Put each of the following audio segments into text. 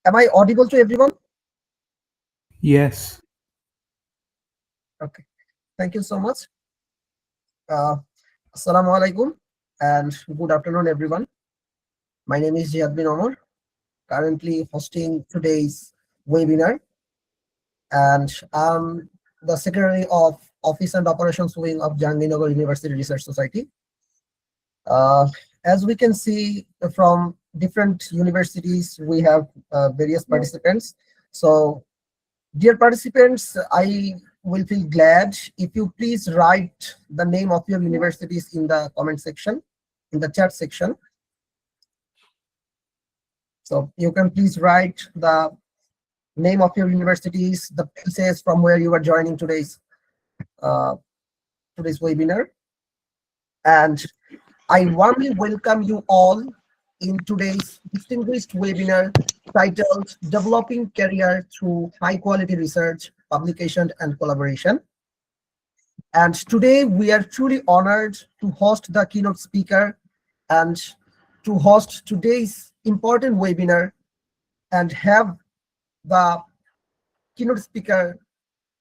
Am I audible to everyone? Yes. Okay. Thank you so much. Assalamu alaikum and good afternoon, everyone. My name is Jihad bin Omar, currently hosting today's webinar, and I'm the Secretary of Office and Operations Wing of Jahangirnagar University Research Society. As we can see from different universities, we have various participants. So, dear participants, I will feel glad if you please write the name of your universities in the comment section, in the chat section. So you can please write the name of your universities, the places from where you are joining uh, today's webinar. And I warmly welcome you all in today's distinguished webinar titled Developing Career Through High Quality Research, Publication and Collaboration. And today we are truly honored to host the keynote speaker and to host today's important webinar and have the keynote speaker,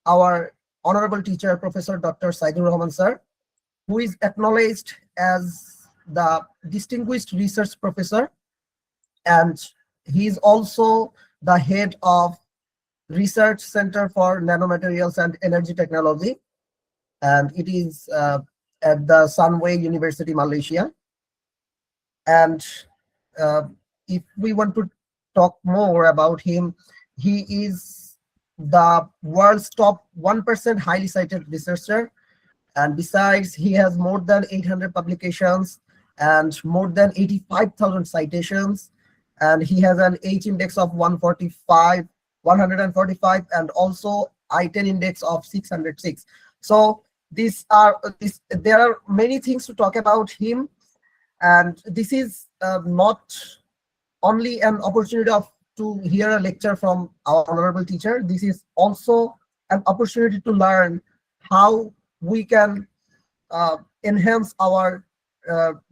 our honorable teacher, Professor Dr. Saidur Rahman sir, who is acknowledged as the distinguished research professor, and he is also the head of Research Center for Nanomaterials and Energy Technology, and it is at the Sunway University, Malaysia. And uh, if we want to talk more about him, he is the world's top 1% highly cited researcher. And besides, he has more than 800 publications and more than 85,000 citations. And he has an H index of 145, and also I-10 index of 606. So there are many things to talk about him. And this is not only an opportunity to hear a lecture from our honorable teacher. This is also an opportunity to learn how we can enhance our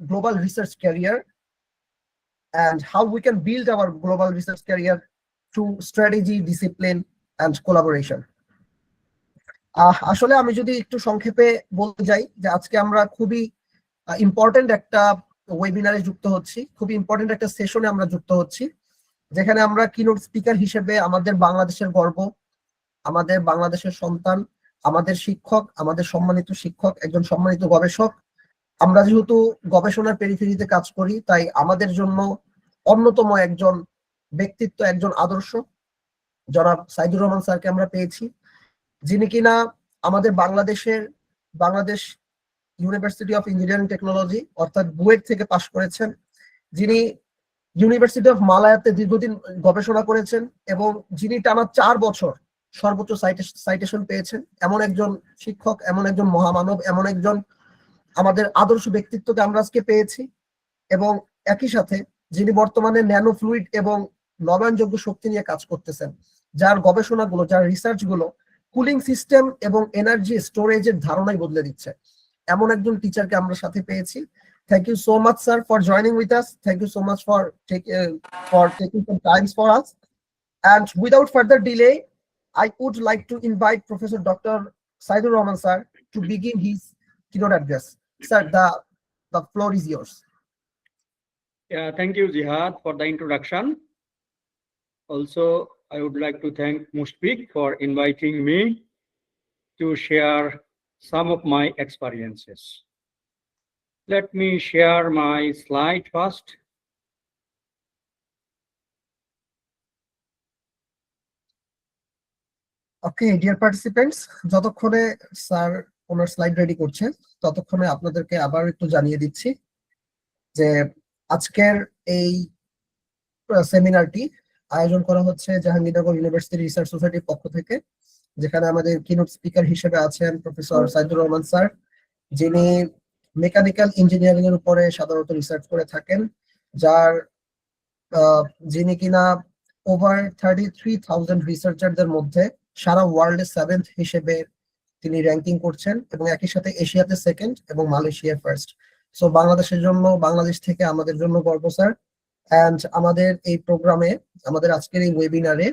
global research career and how we can build our global research career through strategy, discipline, and collaboration. আসলে আমি যদি একটু সংক্ষেপে বলতে যাই যে আজকে আমরা খুবই ইম্পর্টেন্ট একটা ওয়েবিনারে যুক্ত হচ্ছি, খুবই ইম্পর্টেন্ট একটা সেশনে আমরা যুক্ত হচ্ছি, যেখানে আমরা কিনোট স্পিকার হিসেবে আমাদের বাংলাদেশের গর্ব, আমাদের বাংলাদেশের সন্তান, আমাদের শিক্ষক, আমাদের সম্মানিত শিক্ষক, একজন সম্মানিত গবেষক। আমরা যেহেতু গবেষণার পেরিফেরিতে কাজ করি, তাই আমাদের জন্য অন্যতম একজন ব্যক্তিত্ব, একজন আদর্শ জনাব সাইদুর রহমান স্যারকে আমরা পেয়েছি, যিনি কিনা আমাদের Bangladesh university of engineering technology অর্থাৎ বুয়েট থেকে পাশ করেছেন, যিনি ইউনিভার্সিটি অফ মালায়াতে দীর্ঘদিন গবেষণা করেছেন এবং যিনি টানা 4 বছর সর্বোচ্চ সাইটেশন পেয়েছেন। এমন একজন শিক্ষক, এমন একজন মহামানব, এমন একজন আমাদের আদর্শ ব্যক্তিত্বকে আমরা আজকে পেয়েছি। এবং একই সাথে যিনি বর্তমানে ন্যানো ফ্লুইড এবং নবায়নযোগ্য শক্তি নিয়ে কাজ করতেছেন, যার গবেষণাগুলো, যার রিসার্চগুলো কুলিং সিস্টেম এবং এনার্জি স্টোরেজের ধারণাই বদলে দিচ্ছে, এমন একজন টিচারকে আমরা সাথে পেয়েছি। Thank you so much, sir, for joining with us. Thank you so much for taking some time for us. And without further delay, I would like to invite Professor Dr. Saidur Rahman sir to begin his keynote address. Sir, the floor is yours. Yeah, thank you, Jihad, for the introduction. Also, I would like to thank Mushfiq for inviting me to share some of my experiences. Let me share my slide first. Okay, dear participants, যতক্ষণে sir ওনার slide ready করছেন ততক্ষণে আপনাদেরকে আবার একটু জানিয়ে দিচ্ছি যে আজকের এই সেমিনারটি আয়োজন করা হচ্ছে জাহাঙ্গীরনগর ইউনিভার্সিটি রিসার্চ সোসাইটির পক্ষ থেকে, যেখানে আমাদের কিনোট স্পিকার হিসেবে আছেন প্রফেসর সাইদুর রহমান স্যার, যিনি মেকানিক্যাল ইঞ্জিনিয়ারিং এর উপরে সাধারণত রিসার্চ করে থাকেন, যিনি কিনা ওভার 33,000 রিসার্চারদের মধ্যে সারা ওয়ার্ল্ডে 7th হিসেবে তিনি র্যাঙ্কিং করছেন এবং একই সাথে এশিয়াতে 2nd এবং মালয়েশিয়া 1st। সো বাংলাদেশের জন্য, বাংলাদেশ থেকে আমাদের জন্য গর্ব স্যার। অ্যান্ড আমাদের এই প্রোগ্রামে, আমাদের আজকের এই ওয়েবিনারে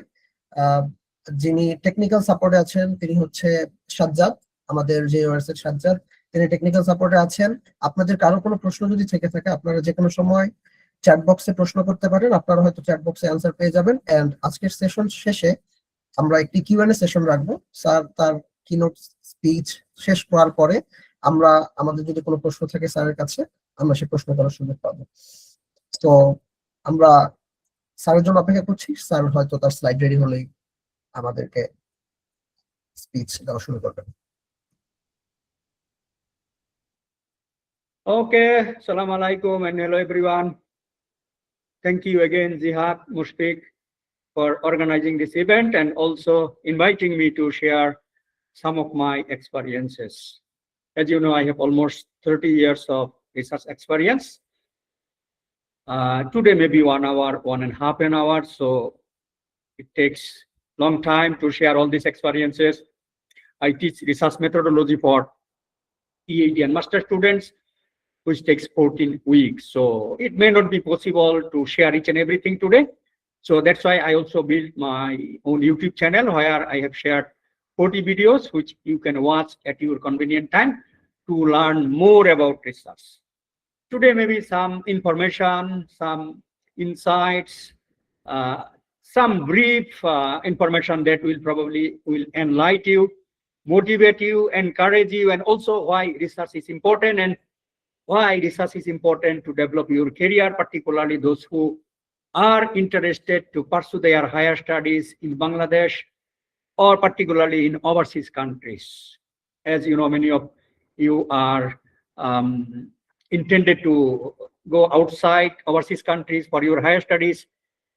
যিনি টেকনিক্যাল সাপোর্টে আছেন তিনি হচ্ছে সাজ্জাদ, আমাদের যে ওয়ার্সের সাজ্জাদ, তিনি টেকনিক্যাল সাপোর্টে আছেন। আপনাদের কারো কোনো প্রশ্ন যদি থেকে থাকে আপনারা যে কোনো সময় চ্যাট বক্সে প্রশ্ন করতে পারেন, আপনারা হয়তো চ্যাট বক্সে অ্যান্সার পেয়ে যাবেন। এন্ড আজকের সেশন শেষে আমরা একটি কিউএনএ সেশন রাখবো। স্যার তার কিনোট স্পিচ শেষ করার পরে আমরা আমাদের যদি কোনো প্রশ্ন থাকে স্যারের কাছে আমরা সে প্রশ্ন করার সুযোগ পাবো। তো আমরা স্যারের জন্য অপেক্ষা করছি। স্যার হয়তো তার স্লাইড রেডি হলেই আমাদেরকে স্পিচ দেওয়া শুরু করবেন। Okay, Assalamu alaikum and hello everyone. Thank you again, Jihad Mushfiq, for organizing this event and also inviting me to share some of my experiences. As you know, I have almost 30 years of research experience. Today maybe 1 hour, 1.5 an hour, so it takes long time to share all these experiences. I teach research methodology for PhD and master students, which takes 14 weeks. So it may not be possible to share each and everything today. So that's why I also built my own YouTube channel where I have shared 40 videos, which you can watch at your convenient time to learn more about research. Today, maybe some information, some insights, some brief information that will probably enlighten you, motivate you, encourage you, and also why research is important and why research is important to develop your career, particularly those who are interested to pursue their higher studies in Bangladesh or particularly in overseas countries. As you know, many of you are intended to go outside overseas countries for your higher studies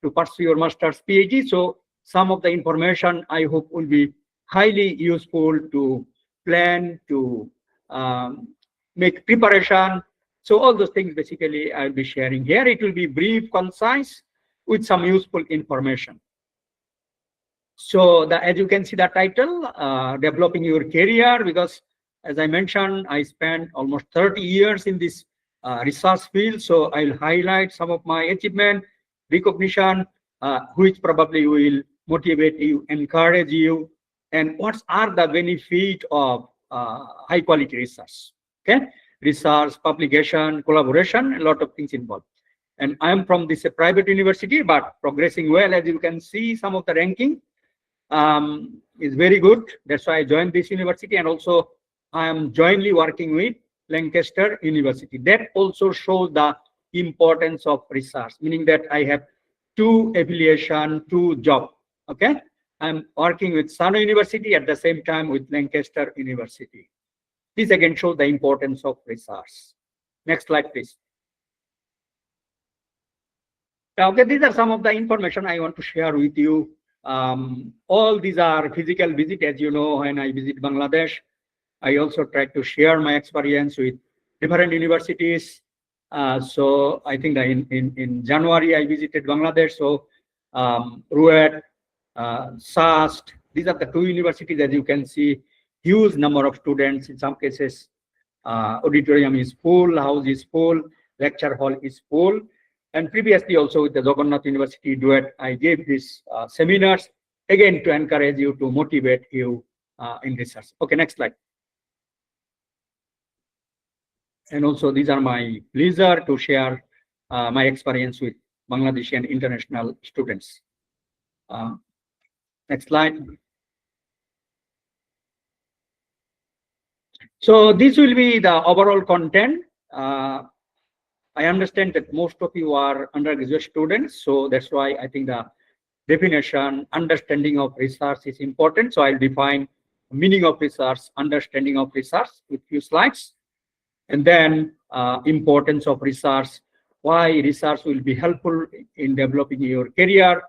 to pursue your master's PhD. So some of the information I hope will be highly useful to plan, to make preparation. So all those things basically I'll be sharing here. It will be brief, concise, with some useful information. So as you can see the title, developing your career, because as I mentioned, I spent almost 30 years in this research field. So I'll highlight some of my achievement, recognition, which probably will motivate you, encourage you, and what are the benefit of high quality research. Okay, research, publication, collaboration, a lot of things involved. And I am from this private university, but progressing well. As you can see, some of the ranking is very good. That's why I joined this university, and also I am jointly working with Lancaster University. That also shows the importance of research, meaning that I have 2 affiliation, 2 job. Okay, I'm working with Sano University at the same time with Lancaster University. This again shows the importance of research. Next slide, please. Okay, these are some of the information I want to share with you. All these are physical visit. As you know, when I visit Bangladesh, I also try to share my experience with different universities. So I think that in January I visited Bangladesh. So Ruet, SAST, these are the 2 universities. As you can see, huge number of students. In some cases, auditorium is full, house is full, lecture hall is full. And previously also with the Jagannath University Duet, I gave these seminars, again, to encourage you, to motivate you in research. Okay, next slide. And also these are my pleasure to share my experience with Bangladeshi and international students. Next slide. So this will be the overall content. I understand that most of you are undergraduate students, so that's why I think the definition, understanding of research is important. So I'll define meaning of research, understanding of research with few slides, and then importance of research, why research will be helpful in developing your career,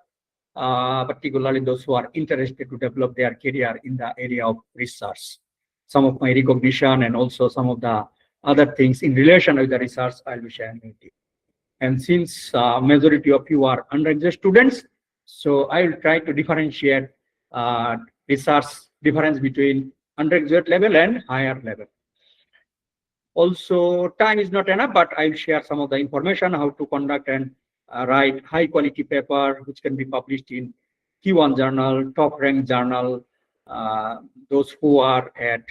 particularly those who are interested to develop their career in the area of research. Some of my recognition and also some of the other things in relation with the research I'll be sharing with you. And since majority of you are undergraduate students, so I will try to differentiate research difference between undergraduate level and higher level. Also, time is not enough, but I'll share some of the information how to conduct an write high quality paper which can be published in Q1 journal, top ranked journal. Those who are at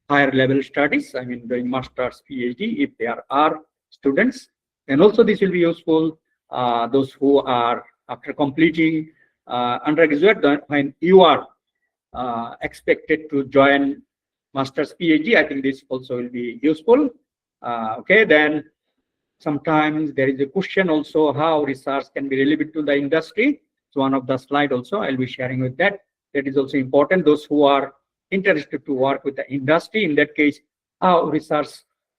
higher level studies, I mean doing masters, PhD, if there are students, and also this will be useful those who are after completing undergraduate, when you are expected to join master's, PhD. I think this also will be useful. Okay, then sometimes there is a question also how research can be relevant to the industry. So one of the slide also I'll be sharing with that. That is also important. Those who are interested to work with the industry, in that case, how research,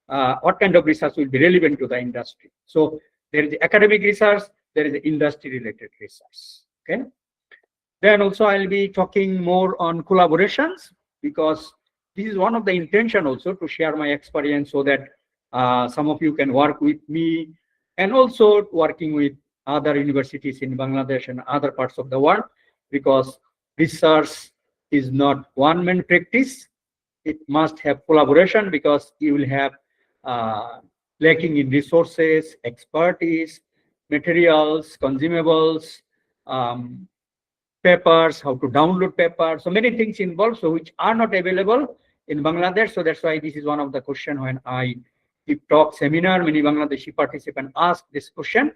what kind of research will be relevant to the industry. So there is academic research, there is industry related research. Okay. Then also I'll be talking more on collaborations, because this is one of the intention also to share my experience so that some of you can work with me, and also working with other universities in Bangladesh and other parts of the world, because research is not one-man practice. It must have collaboration, because you will have lacking in resources, expertise, materials, consumables, papers, how to download papers, so many things involved, so which are not available in Bangladesh. So that's why this is one of the question when I give talk seminar, many Bangladeshi participants ask this question,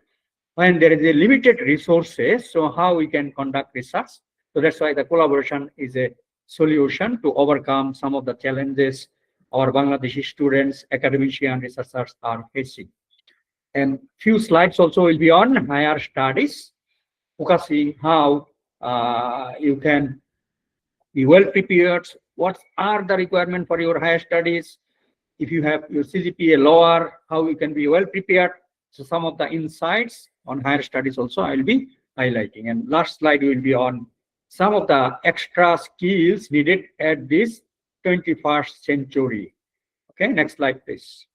when there is a limited resources, so how we can conduct research. So that's why the collaboration is a solution to overcome some of the challenges our Bangladeshi students, academicians, researchers are facing. And few slides also will be on higher studies, focusing how you can be well prepared, what are the requirements for your higher studies. If you have your CGPA lower, how you can be well prepared. So some of the insights on higher studies also I'll be highlighting. And last slide will be on some of the extra skills needed at this 21st century. Okay, next slide, please.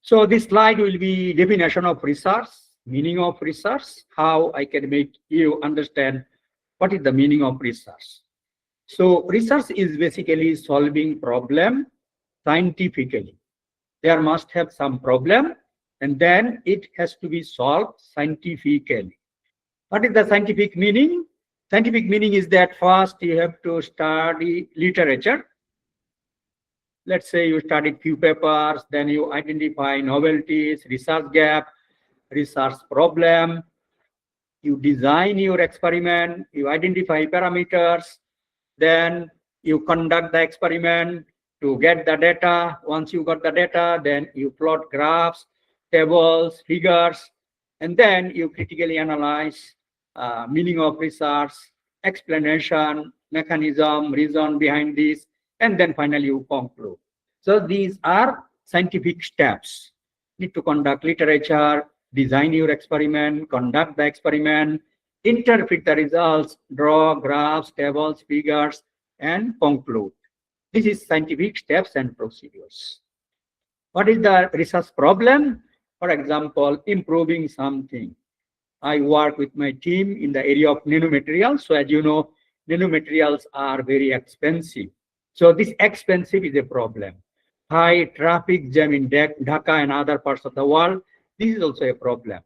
So this slide will be definition of research, meaning of research, how I can make you understand what is the meaning of research. So research is basically solving problem scientifically. There must have some problem, and then it has to be solved scientifically. What is the scientific meaning? Scientific meaning is that first you have to study literature. Let's say you studied few papers, then you identify novelties, research gap, research problem. You design your experiment, you identify parameters, then you conduct the experiment to get the data. Once you got the data, then you plot graphs, tables, figures, and then you critically analyze meaning of research, explanation, mechanism, reason behind this, and then finally you conclude. So these are scientific steps. Need to conduct literature, design your experiment, conduct the experiment, interpret the results, draw graphs, tables, figures, and conclude. This is scientific steps and procedures. What is the research problem? For example, improving something. I work with my team in the area of nanomaterials. So as you know, nanomaterials are very expensive. So this expensive is a problem. High traffic jam in Dhaka and other parts of the world, this is also a problem.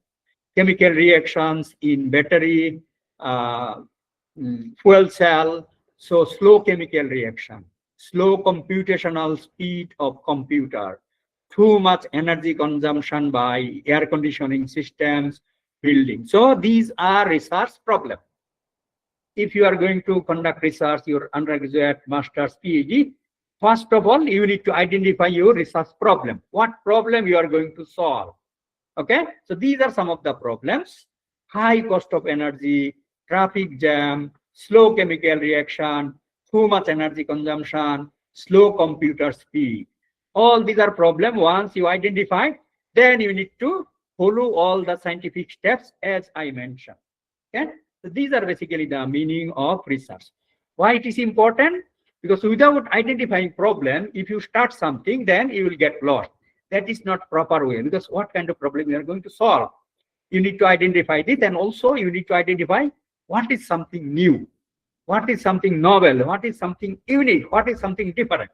Chemical reactions in battery, fuel cell, so slow chemical reaction, slow computational speed of computer, too much energy consumption by air conditioning systems, building. So these are research problems. If you are going to conduct research, your undergraduate, master's, PhD, first of all, you need to identify your research problem. What problem you are going to solve? Okay, so these are some of the problems. High cost of energy, traffic jam, slow chemical reaction, too much energy consumption, slow computer speed. All these are problems. Once you identify, then you need to follow all the scientific steps as I mentioned. Okay, so these are basically the meaning of research. Why it is important? Because without identifying problem, if you start something, then you will get lost. That is not proper way, because what kind of problem you are going to solve? You need to identify this, and also you need to identify what is something new, what is something novel, what is something unique, what is something different.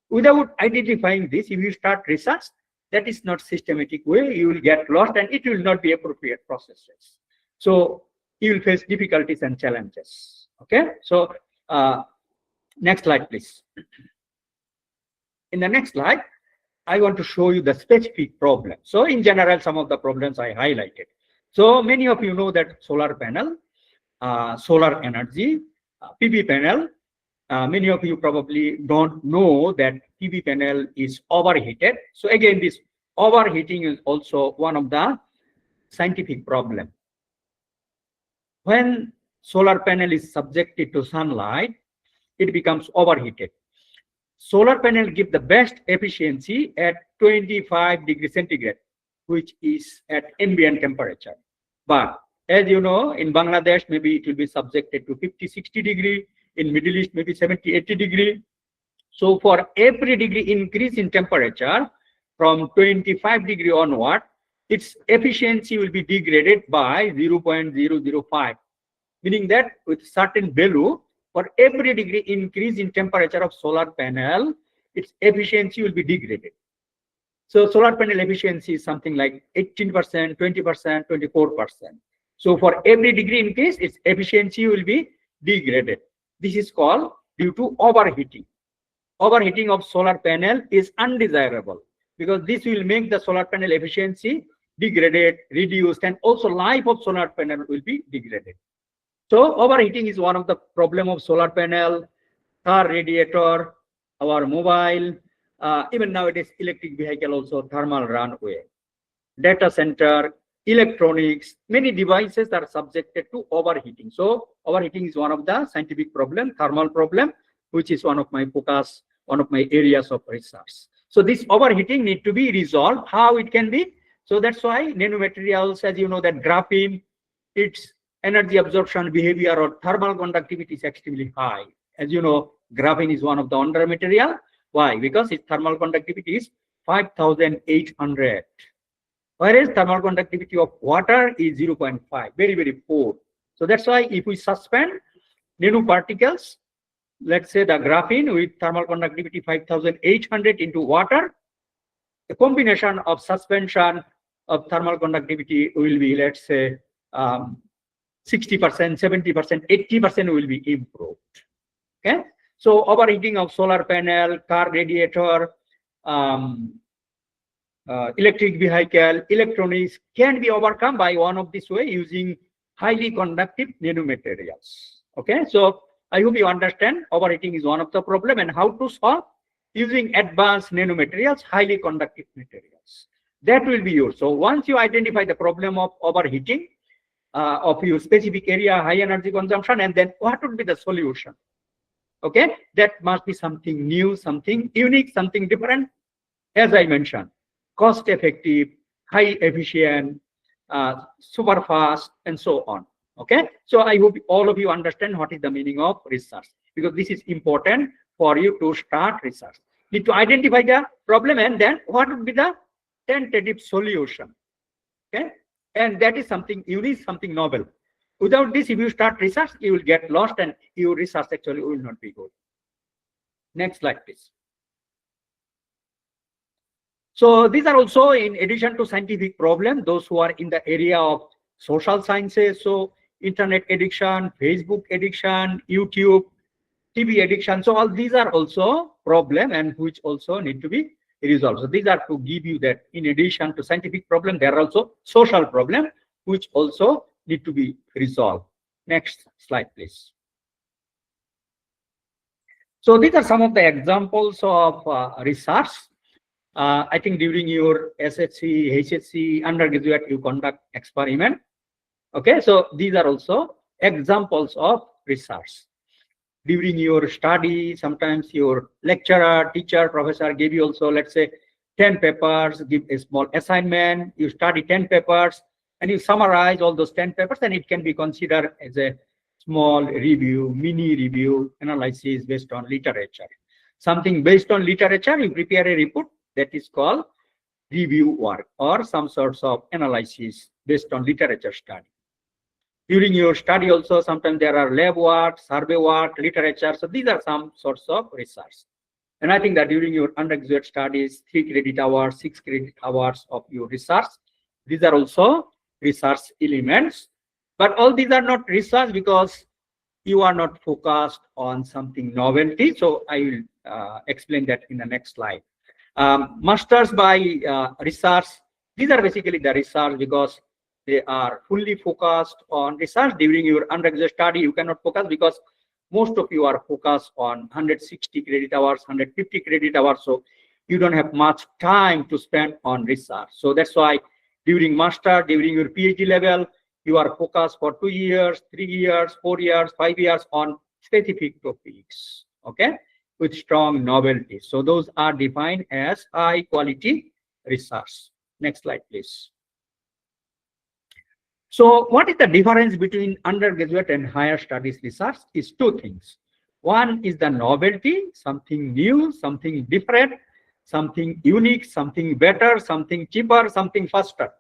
Without identifying this, if you start research, that is not systematic way. You will get lost and it will not be appropriate processes. So you will face difficulties and challenges. Okay. So next slide, please. In the next slide, I want to show you the specific problem. So in general, some of the problems I highlighted. So many of you know that solar panel, solar energy, PV panel. Many of you probably don't know that PV panel is overheated. So again, this overheating is also one of the scientific problem. When solar panel is subjected to sunlight, it becomes overheated. Solar panel give the best efficiency at 25 degrees centigrade, which is at ambient temperature. But as you know, in Bangladesh, maybe it will be subjected to 50, 60 degree. In Middle East, maybe 70, 80 degree. So for every degree increase in temperature from 25 degree onward, its efficiency will be degraded by 0.005, meaning that with certain value, for every degree increase in temperature of solar panel, its efficiency will be degraded. So solar panel efficiency is something like 18%, 20%, 24%. So for every degree increase, its efficiency will be degraded. This is called due to overheating. Overheating of solar panel is undesirable because this will make the solar panel efficiency degraded, reduced, and also life of solar panel will be degraded. So overheating is one of the problem of solar panel, car radiator, our mobile, even nowadays electric vehicle also thermal runaway, data center, electronics, many devices are subjected to overheating. So overheating is one of the scientific problem, thermal problem, which is one of my focus, one of my areas of research. So this overheating need to be resolved. How it can be? So that's why nanomaterials, as you know, that graphene, its energy absorption behavior or thermal conductivity is extremely high. As you know, graphene is one of the under material. Why? Because its thermal conductivity is 5,800. Whereas thermal conductivity of water is 0.5, very, very poor. So that's why if we suspend nanoparticles, let's say the graphene with thermal conductivity 5,800 into water, the combination of suspension of thermal conductivity will be, let's say, 60%, 70%, 80% will be improved. Okay. So overheating of solar panel, car radiator, electric vehicle, electronics can be overcome by one of this way using highly conductive nanomaterials. Okay, so I hope you understand overheating is one of the problem and how to solve using advanced nanomaterials, highly conductive materials. That will be yours. So once you identify the problem of overheating of your specific area, high energy consumption, and then what would be the solution? Okay, that must be something new, something unique, something different. As I mentioned, cost effective, high efficient, super fast, and so on. Okay, so I hope all of you understand what is the meaning of research, because this is important for you to start research. Need to identify the problem and then what would be the tentative solution. Okay, and that is something unique, something novel. Without this, if you start research, you will get lost and your research actually will not be good. Next slide, please. So these are also in addition to scientific problem, those who are in the area of social sciences. So internet addiction, Facebook addiction, YouTube, TV addiction. So all these are also problem and which also need to be resolved. So these are to give you that in addition to scientific problem, there are also social problem which also need to be resolved. Next slide, please. So these are some of the examples of research. I think during your SHC, HSC, undergraduate, you conduct experiment. Okay, so these are also examples of research. During your study, sometimes your lecturer, teacher, professor give you also, let's say, 10 papers, give a small assignment, you study 10 papers, and you summarize all those 10 papers, and it can be considered as a small review, mini review, analysis based on literature. Something based on literature, you prepare a report that is called review work or some sorts of analysis based on literature study. During your study also, sometimes there are lab work, survey work, literature. So these are some sorts of research. And I think that during your undergraduate studies, 3 credit hours, 6 credit hours of your research, these are also research elements. But all these are not research because you are not focused on something novelty. So I will explain that in the next slide. Masters by research, these are basically the research because they are fully focused on research. During your undergraduate study, you cannot focus because most of you are focused on 160 credit hours, 150 credit hours. So you don't have much time to spend on research. So that's why during master, during your PhD level, you are focused for 2 years, 3 years, 4 years, 5 years on specific topics, okay, with strong novelty. So those are defined as high quality research. Next slide, please. So what is the difference between undergraduate and higher studies research is two things. One is the novelty, something new, something different, something unique, something better, something cheaper, something faster,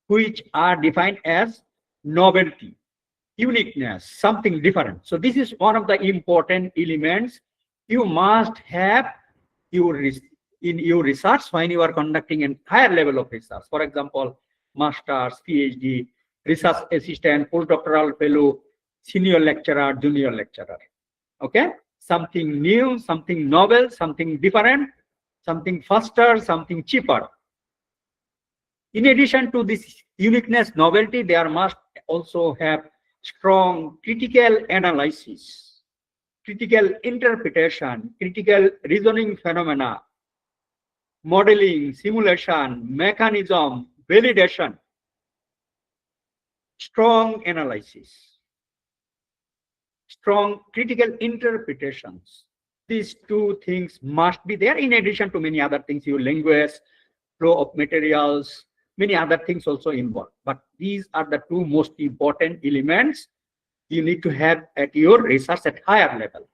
which are defined as novelty, uniqueness, something different. So this is one of the important elements you must have in your research when you are conducting a higher level of research. For example, master's, PhD, research assistant, postdoctoral fellow, senior lecturer, junior lecturer. Okay, something new, something novel, something different, something faster, something cheaper. In addition to this uniqueness, novelty, there must also have strong critical analysis, critical interpretation, critical reasoning phenomena, modeling, simulation, mechanism, validation, strong analysis, strong critical interpretations. These two things must be there in addition to many other things, your language, flow of materials, many other things also involved. But these are the two most important elements you need to have at your research at higher level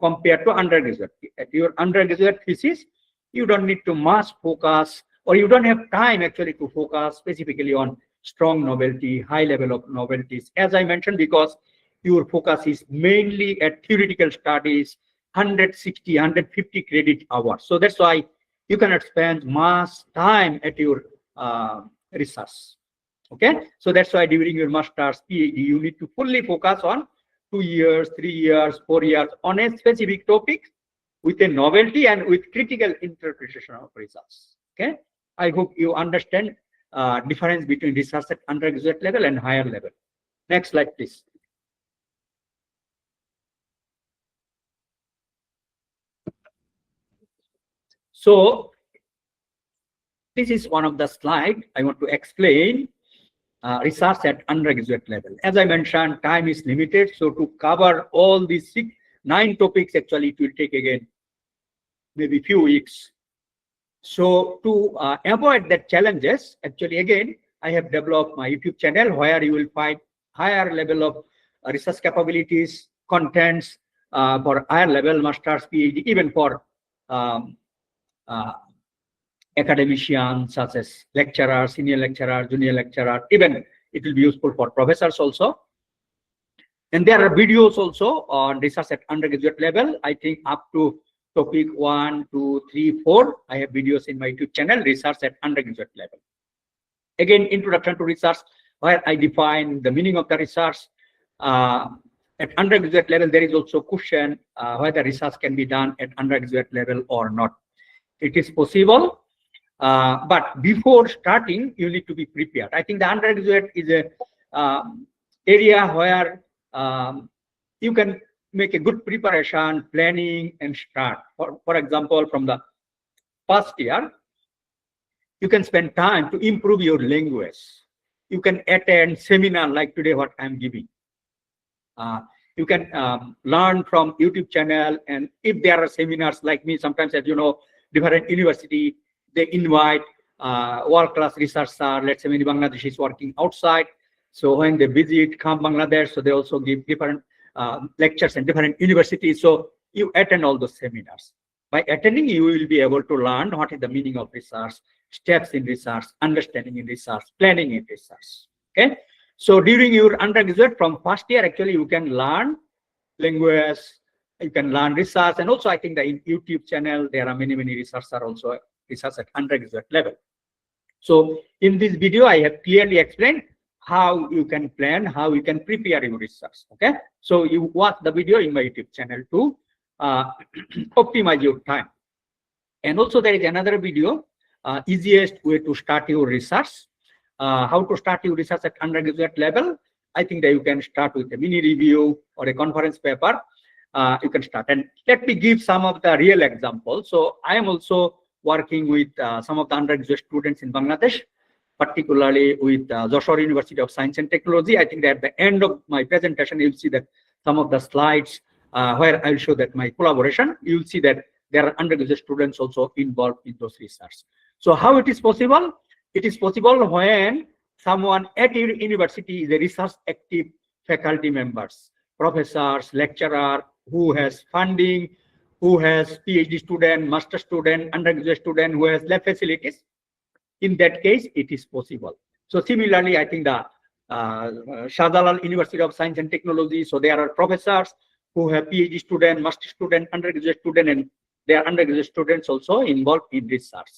compared to undergraduate. At your undergraduate thesis, you don't need to much focus, or you don't have time actually to focus specifically on strong novelty, high level of novelties. As I mentioned, because your focus is mainly at theoretical studies, 160, 150 credit hours. So that's why you cannot spend much time at your research. Okay, so that's why during your master's, PhD, you need to fully focus on 2 years, 3 years, 4 years on a specific topic with a novelty and with critical interpretation of results. Okay, I hope you understand difference between research at undergraduate level and higher level. Next slide, please. So this is one of the slides I want to explain research at undergraduate level. As I mentioned, time is limited. So to cover all these 9 topics, actually it will take again maybe few weeks. So to avoid that challenges, actually again, I have developed my YouTube channel where you will find higher level of research capabilities, contents for higher level masters, PhD, even for academicians such as lecturer, senior lecturer, junior lecturer, even it will be useful for professors also. And there are videos also on research at undergraduate level. I think up to topic 1, 2, 3, 4, I have videos in my YouTube channel, research at undergraduate level. Again, introduction to research, where I define the meaning of the research. At undergraduate level, there is also question whether research can be done at undergraduate level or not. It is possible, but before starting, you need to be prepared. I think the undergraduate is a area where you can make a good preparation, planning, and start. For example, from the first year, you can spend time to improve your language. You can attend seminar like today, what I'm giving. You can learn from YouTube channel, and if there are seminars like me, sometimes, as you know, different university, they invite world-class researcher, let's say many Bangladeshis working outside. So when they visit, come Bangladesh, so they also give different lectures in different universities. So you attend all those seminars. By attending, you will be able to learn what is the meaning of research, steps in research, understanding in research, planning in research. Okay. So during your undergraduate, from first year, actually, you can learn language, you can learn research. And also I think that in YouTube channel, there are many researchers also research at undergraduate level. So in this video, I have clearly explained how you can plan, how you can prepare your research. Okay, so you watch the video in my YouTube channel to optimize your time. And also there is another video, easiest way to start your research, how to start your research at undergraduate level. I think that you can start with a mini review or a conference paper. You can start. And let me give some of the real examples. So I am also working with some of the undergraduate students in Bangladesh, particularly with Joshua University of Science and Technology. I think that at the end of my presentation, you'll see that some of the slides where I'll show that my collaboration, you'll see that there are undergraduate students also involved in those research. So how it is possible? It is possible when someone at your university is a research active faculty members, professors, lecturer, who has funding, who has PhD student, master student, undergraduate student, who has lab facilities. In that case, it is possible. So similarly, I think the Shahjalal University of Science and Technology, so there are professors who have PhD student, master student, undergraduate student, and there are undergraduate students also involved in research.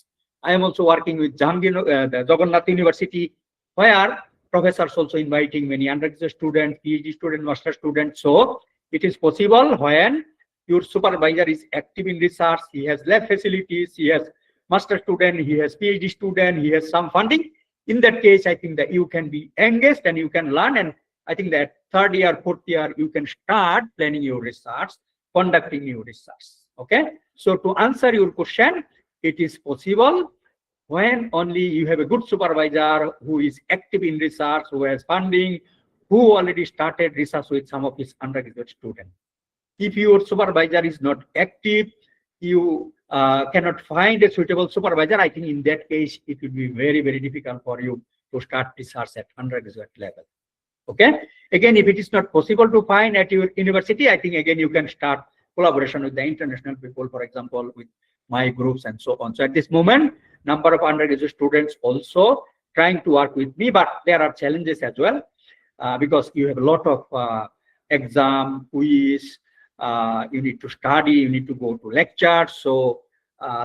I am also working with the Jagannath University, where professors also inviting many undergraduate students, PhD student, master students. So it is possible when your supervisor is active in research, he has lab facilities, he has master student, he has PhD student, he has some funding. In that case, I think that you can be engaged and you can learn. And I think that third year, fourth year, you can start planning your research, conducting your research. Okay. So to answer your question, it is possible when only you have a good supervisor who is active in research, who has funding, who already started research with some of his undergraduate students. If your supervisor is not active, you cannot find a suitable supervisor, I think in that case, it will be very difficult for you to start research at undergraduate level. Okay. Again, if it is not possible to find at your university, I think again, you can start collaboration with the international people, for example, with my groups and so on. So at this moment, number of undergraduate students also trying to work with me, but there are challenges as well, because you have a lot of exam, quiz, you need to study, you need to go to lectures. So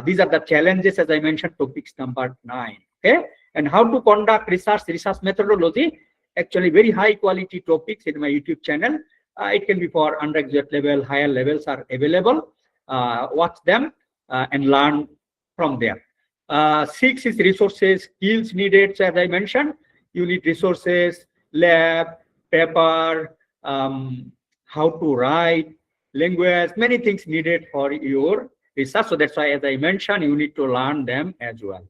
these are the challenges, as I mentioned, topics number 9. Okay, and how to conduct research methodology. Actually, very high quality topics in my YouTube channel. It can be for undergraduate level, higher levels are available. Watch them and learn from there. 6 is resources, skills needed. So as I mentioned, you need resources, lab, paper, how to write, language, many things needed for your research. So that's why, as I mentioned, you need to learn them as well.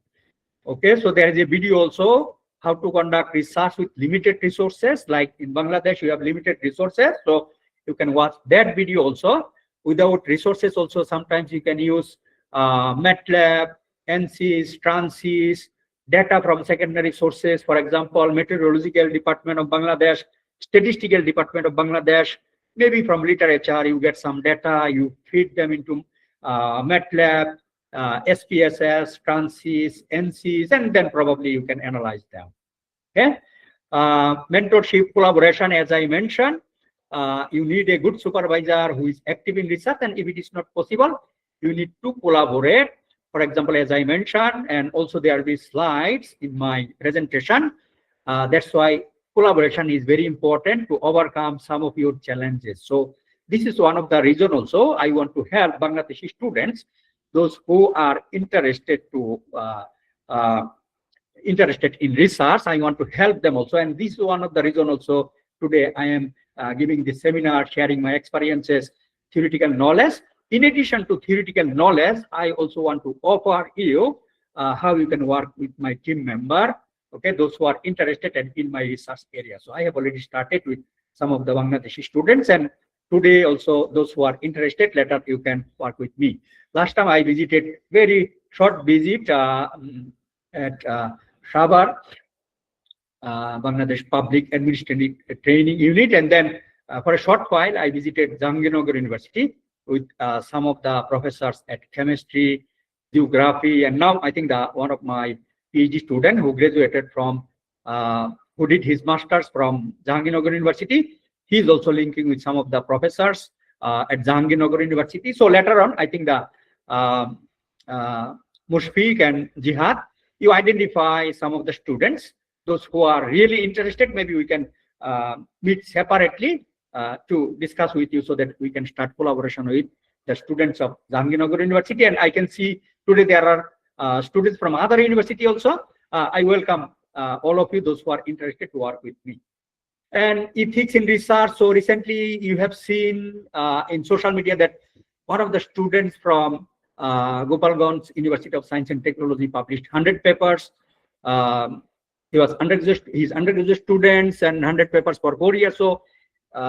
Okay, so there is a video also, how to conduct research with limited resources. Like in Bangladesh, you have limited resources. So you can watch that video also. Without resources also, sometimes you can use MATLAB, ANSYS, TRANSYS, data from secondary sources. For example, Meteorological Department of Bangladesh, Statistical Department of Bangladesh, maybe from literature, you get some data, you feed them into MATLAB, SPSS, TRANSYS, ANSYS, and then probably you can analyze them. Okay. Mentorship, collaboration, as I mentioned, you need a good supervisor who is active in research, and if it is not possible, you need to collaborate. For example, as I mentioned, and also there will be slides in my presentation. That's why collaboration is very important to overcome some of your challenges. So this is one of the reasons also I want to help Bangladeshi students, those who are interested in research. I want to help them also, and this is one of the reasons also today I am giving this seminar, sharing my experiences, theoretical knowledge. In addition to theoretical knowledge, I also want to offer you how you can work with my team member. Okay, those who are interested in my research area. So I have already started with some of the Bangladeshi students, and today also those who are interested, later you can work with me. Last time I visited very short visit at Sabar, Bangladesh Public Administrative Training Unit, and then for a short while I visited Jahangirnagar University with some of the professors at chemistry, geography, and now I think one of my PhD student who graduated from, who did his master's from Jahangirnagar University, he is also linking with some of the professors at Jahangirnagar University. So later on, I think the Mushfiq and Jihad, you identify some of the students, those who are really interested. Maybe we can meet separately to discuss with you so that we can start collaboration with the students of Jahangirnagar University. And I can see today there are students from other university also. I welcome all of you, those who are interested to work with me. And ethics in research. So recently you have seen in social media that one of the students from Gopalganj University of Science and Technology published 100 papers. He was undergraduate students and 100 papers for 4 years. So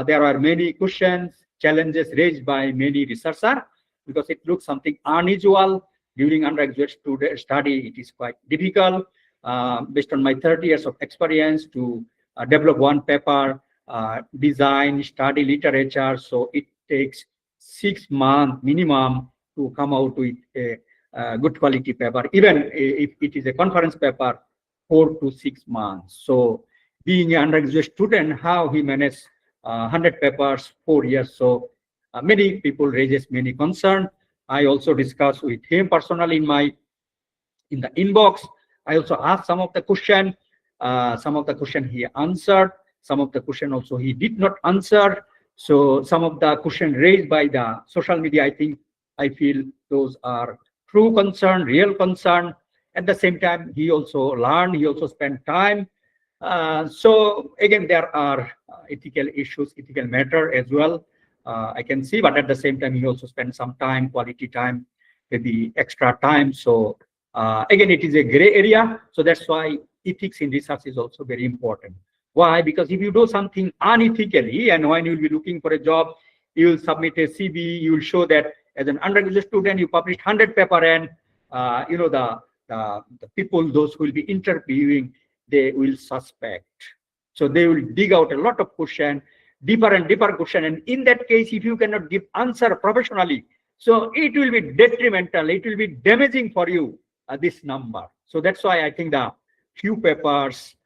there are many questions, challenges raised by many researchers because it looks something unusual. During undergraduate study, it is quite difficult based on my 30 years of experience to develop one paper, design, study literature. So it takes 6 months minimum to come out with a good quality paper. Even if it is a conference paper, 4 to 6 months. So being an undergraduate student, how he managed 100 papers, 4 years. So many people raises many concern. I also discussed with him personally in the inbox. I also asked some of the question. Some of the question he answered. Some of the question also he did not answer. So some of the question raised by the social media, I feel those are true concern, real concern. At the same time, he also learned, he also spent time. So again, there are ethical issues, ethical matter as well. I can see, but at the same time, he also spent some time, quality time, maybe extra time. So again, it is a gray area. So that's why ethics in research is also very important. Why? Because if you do something unethically, and when you will be looking for a job, you will submit a CV, you will show that as an undergraduate student, you published 100 paper, and you know the people, those who will be interviewing, they will suspect. So they will dig out a lot of question, deeper and deeper question. And in that case, if you cannot give answer professionally, so it will be detrimental, it will be damaging for you, this number. So that's why I think the few papers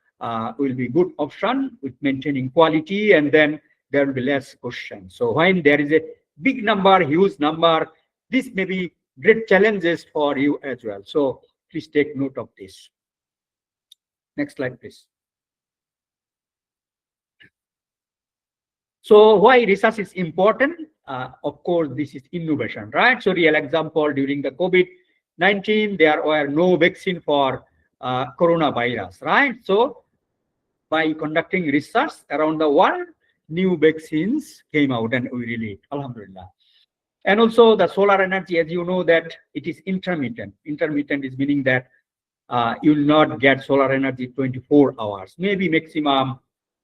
will be good option with maintaining quality, and then there will be less question. So when there is a big number, huge number, this may be great challenges for you as well. So please take note of this. Next slide, please. So why research is important? Of course, this is innovation, right? So real example, during the COVID-19, there were no vaccine for coronavirus, right? So by conducting research around the world, new vaccines came out, and we really, alhamdulillah. And also the solar energy, as you know, that it is intermittent. Intermittent is meaning that you will not get solar energy 24 hours, maybe maximum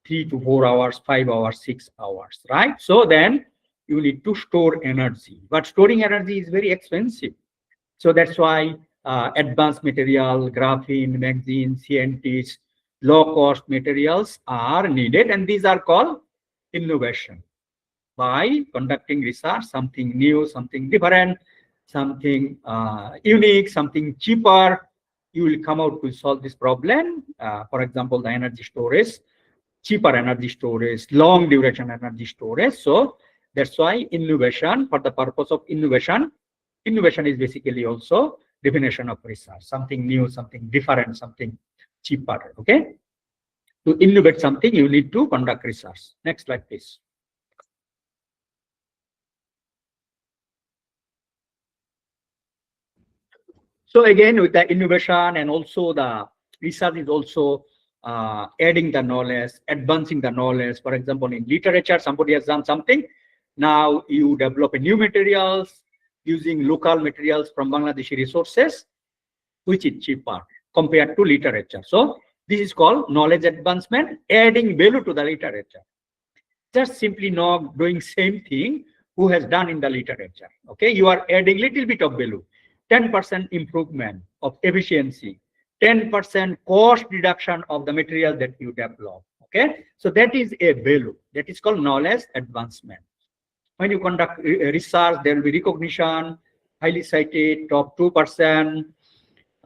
3 to 4 hours, 5 hours, 6 hours, right? So then you need to store energy, but storing energy is very expensive. So that's why advanced material, graphene, magazine, CNTs, low-cost materials are needed, and these are called innovation. By conducting research, something new, something different, something unique, something cheaper, you will come out to solve this problem. For example, the energy storage, cheaper energy storage, long duration energy storage. So that's why innovation, for the purpose of innovation, innovation is basically also definition of research, something new, something different, something cheaper. Okay, to innovate something, you need to conduct research. Next slide, please. So again, with the innovation and also the research is also adding the knowledge, advancing the knowledge. For example, in literature, somebody has done something. Now you develop a new materials using local materials from Bangladeshi resources, which is cheaper compared to literature. So this is called knowledge advancement, adding value to the literature. Just simply not doing same thing who has done in the literature. Okay, you are adding little bit of value. 10% improvement of efficiency, 10% cost reduction of the material that you develop. Okay, so that is a value. That is called knowledge advancement. When you conduct research, there will be recognition, highly cited, top 2%.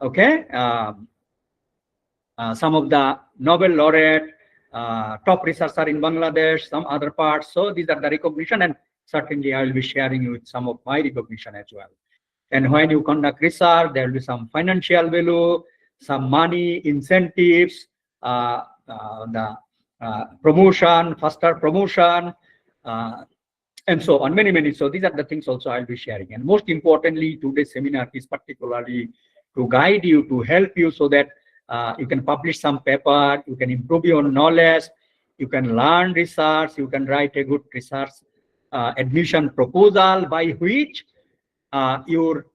Okay, some of the Nobel laureate, top researcher in Bangladesh, some other parts. So these are the recognition, and certainly I will be sharing you with some of my recognition as well. And when you conduct research, there will be some financial value, some money, incentives, the promotion, faster promotion, and so on, many. So these are the things also I'll be sharing. And most importantly, today's seminar is particularly to guide you, to help you so that you can publish some paper, you can improve your knowledge, you can learn research, you can write a good research admission proposal by which your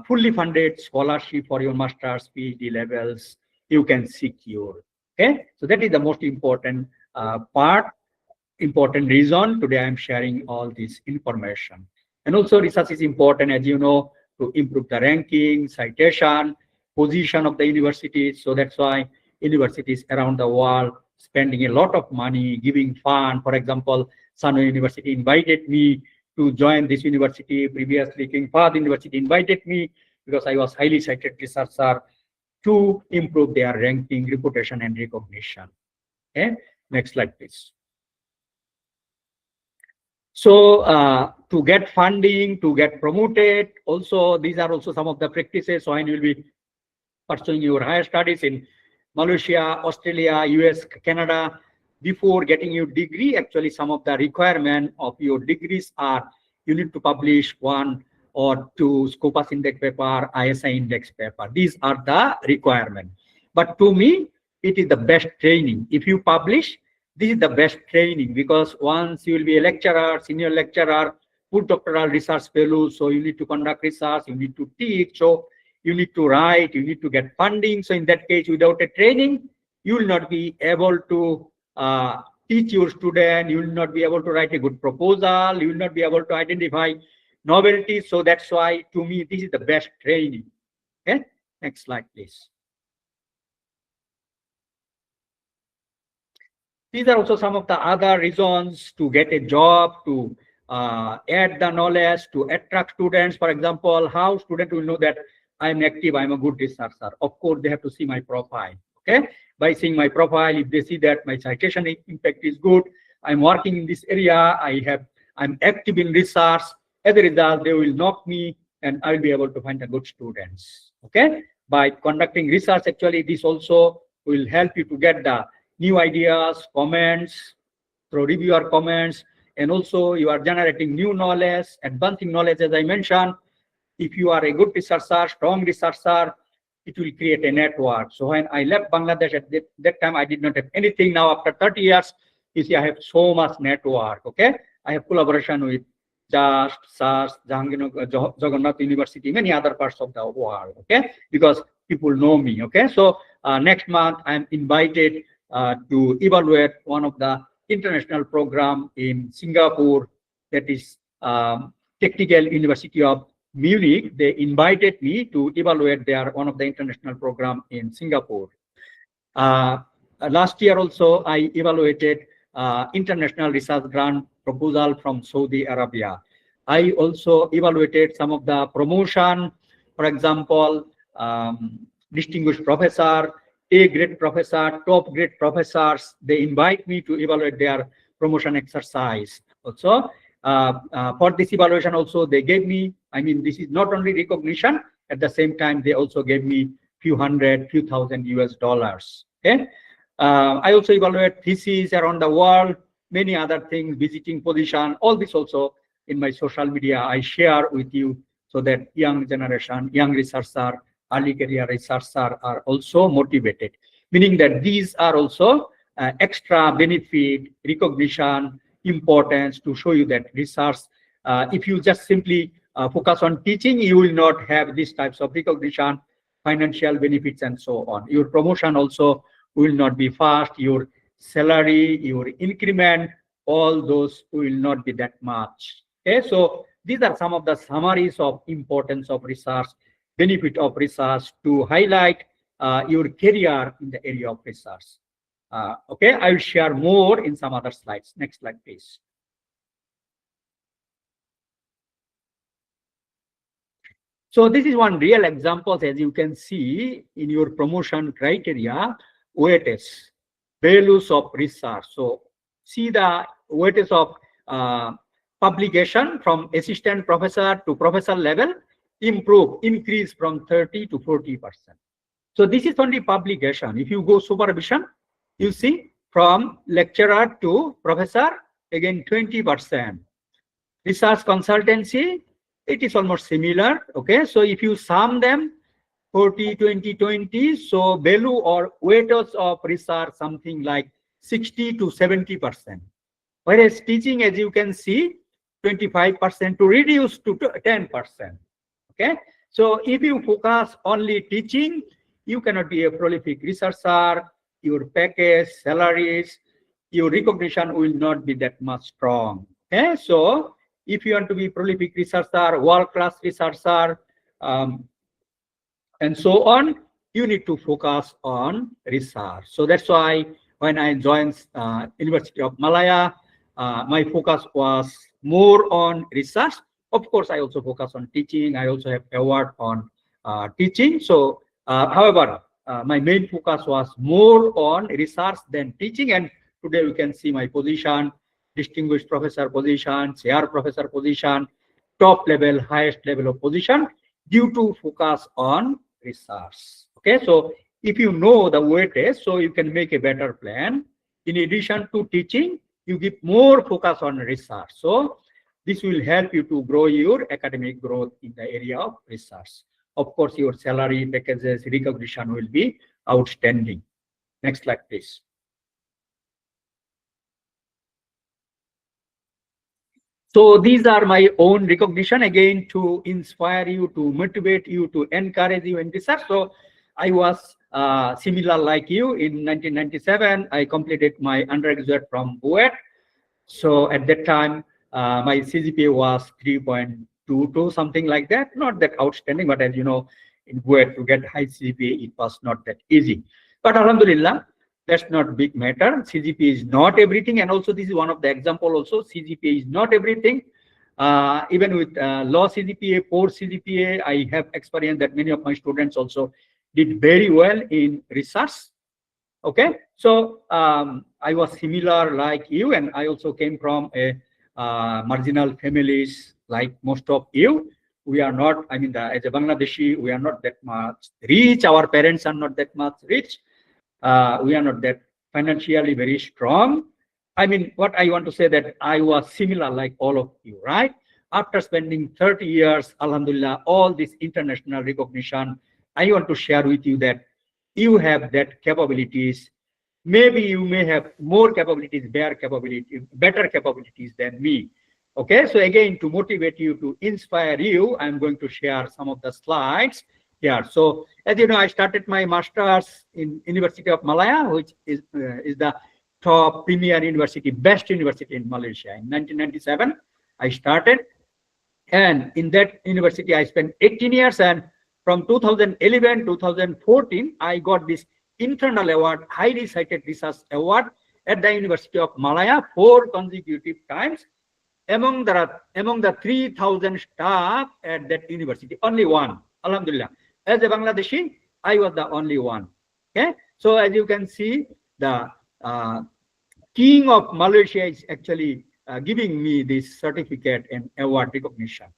fully funded scholarship for your master's, PhD levels, you can secure. Okay, so that is the most important important reason today I'm sharing all this information. And also research is important, as you know, to improve the ranking, citation, position of the universities. So that's why universities around the world spending a lot of money, giving fund. For example, Sanofi University invited me to join this university. Previously, King Fahd University invited me because I was highly cited researcher to improve their ranking, reputation, and recognition. Okay, next slide, please. So to get funding, to get promoted, also these are also some of the practices. So when you will be pursuing your higher studies in Malaysia, Australia, US, Canada, before getting your degree, actually some of the requirement of your degrees are you need to publish 1 or 2 Scopus index paper, ISI index paper. These are the requirements. But to me, it is the best training. If you publish, this is the best training, because once you will be a lecturer, senior lecturer, postdoctoral research fellow, so you need to conduct research, you need to teach, so you need to write, you need to get funding. So in that case, without a training, you will not be able to teach your student, you will not be able to write a good proposal, you will not be able to identify novelties. So that's why, to me, this is the best training. Okay, next slide, please. These are also some of the other reasons to get a job, to add the knowledge, to attract students. For example, how student will know that I'm active, I'm a good researcher. Of course, they have to see my profile. Okay, by seeing my profile, if they see that my citation impact is good, I'm working in this area, I'm active in research, as a result, they will knock me and I'll be able to find a good students. Okay, by conducting research, actually, this also will help you to get the new ideas, comments, through reviewer comments, and also you are generating new knowledge, advancing knowledge, as I mentioned. If you are a good researcher, strong researcher, it will create a network. So when I left Bangladesh at that time, I did not have anything. Now after 30 years, you see, I have so much network. Okay, I have collaboration with JAST, SAS, Jagannath University, many other parts of the world. Okay, because people know me. Okay, so next month I'm invited to evaluate one of the international program in Singapore, that is Technical University of Munich. They invited me to evaluate one of the international program in Singapore. Last year also, I evaluated international research grant proposal from Saudi Arabia. I also evaluated some of the promotion, for example, distinguished professor, A-grade professor, top-grade professors. They invite me to evaluate their promotion exercise. Also, for this evaluation also, they gave me, I mean, this is not only recognition, at the same time, they also gave me few thousand US dollars. Okay. I also evaluate theses around the world, many other things, visiting position, all this also in my social media, I share with you so that young generation, young researcher, early career researcher are also motivated, meaning that these are also extra benefit, recognition, importance to show you that research, if you just simply focus on teaching, you will not have these types of recognition, financial benefits, and so on. Your promotion also will not be fast, your salary, your increment, all those will not be that much. Okay, so these are some of the summaries of importance of research, benefit of research, to highlight your career in the area of research. Okay, I will share more in some other slides. Next slide, please. So this is one real example, as you can see in your promotion criteria, weightage, values of research. So see the weightage of publication from assistant professor to professor level increase from 30 to 40%. So this is only publication. If you go supervision, you see from lecturer to professor, again 20%. Research consultancy, it is almost similar. Okay, so if you sum them, 40, 20, 20, so value or weightage of research something like 60 to 70%. Whereas teaching, as you can see, 25% to reduce to 10%. Okay, so if you focus only teaching, you cannot be a prolific researcher. Your package, salaries, your recognition will not be that much strong. Okay, so if you want to be prolific researcher, world-class researcher, and so on, you need to focus on research. So that's why when I joined University of Malaya, my focus was more on research. Of course, I also focus on teaching. I also have award on teaching. So, however, my main focus was more on research than teaching. And today we can see my position, distinguished professor position, chair professor position, top level, highest level of position due to focus on research. Okay, so if you know the weightage, so you can make a better plan. In addition to teaching, you give more focus on research. So this will help you to grow your academic growth in the area of research. Of course, your salary packages, recognition will be outstanding. Next slide, please. So these are my own recognition, again, to inspire you, to motivate you, to encourage you in research. So I was similar like you. In 1997, I completed my undergraduate from UET. So at that time, my CGPA was 3.22, something like that. Not that outstanding, but as you know, in UET to get high CGPA, it was not that easy. But Alhamdulillah, that's not big matter. CGPA is not everything. And also this is one of the example also, CGPA is not everything. Even with low CGPA, poor CGPA, I have experienced that many of my students also did very well in research. Okay, so I was similar like you, and I also came from a marginal families like most of you. We are not, I mean, as a Bangladeshi, we are not that much rich. Our parents are not that much rich. We are not that financially very strong. I mean, what I want to say that I was similar like all of you, right? After spending 30 years, Alhamdulillah, all this international recognition, I want to share with you that you have that capabilities. Maybe you may have more capabilities, better capabilities than me. Okay, so again, to motivate you, to inspire you, I'm going to share some of the slides here. So as you know, I started my master's in University of Malaya, which is the top premier university, best university in Malaysia. In 1997, I started. And in that university, I spent 18 years. And from 2011, 2014, I got this internal award, highly cited research award at the University of Malaya 4 consecutive times. Among the 3,000 staff at that university, only one, Alhamdulillah. As a Bangladeshi, I was the only one. Okay, so as you can see, the King of Malaysia is actually giving me this certificate and award recognition.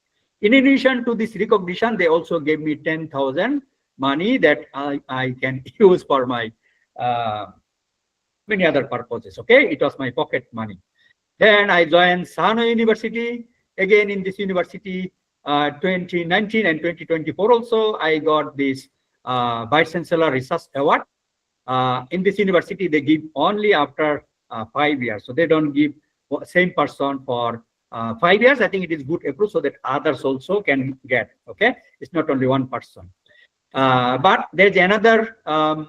In addition to this recognition, they also gave me 10,000 money that I can use for my many other purposes. Okay, it was my pocket money. Then I joined Sano University. Again, in this university, 2019 and 2024 also, I got this Vice Chancellor Research Award. In this university, they give only after 5 years. So they don't give same person for 5 years. I think it is good approach so that others also can get. Okay, it's not only one person. But there's another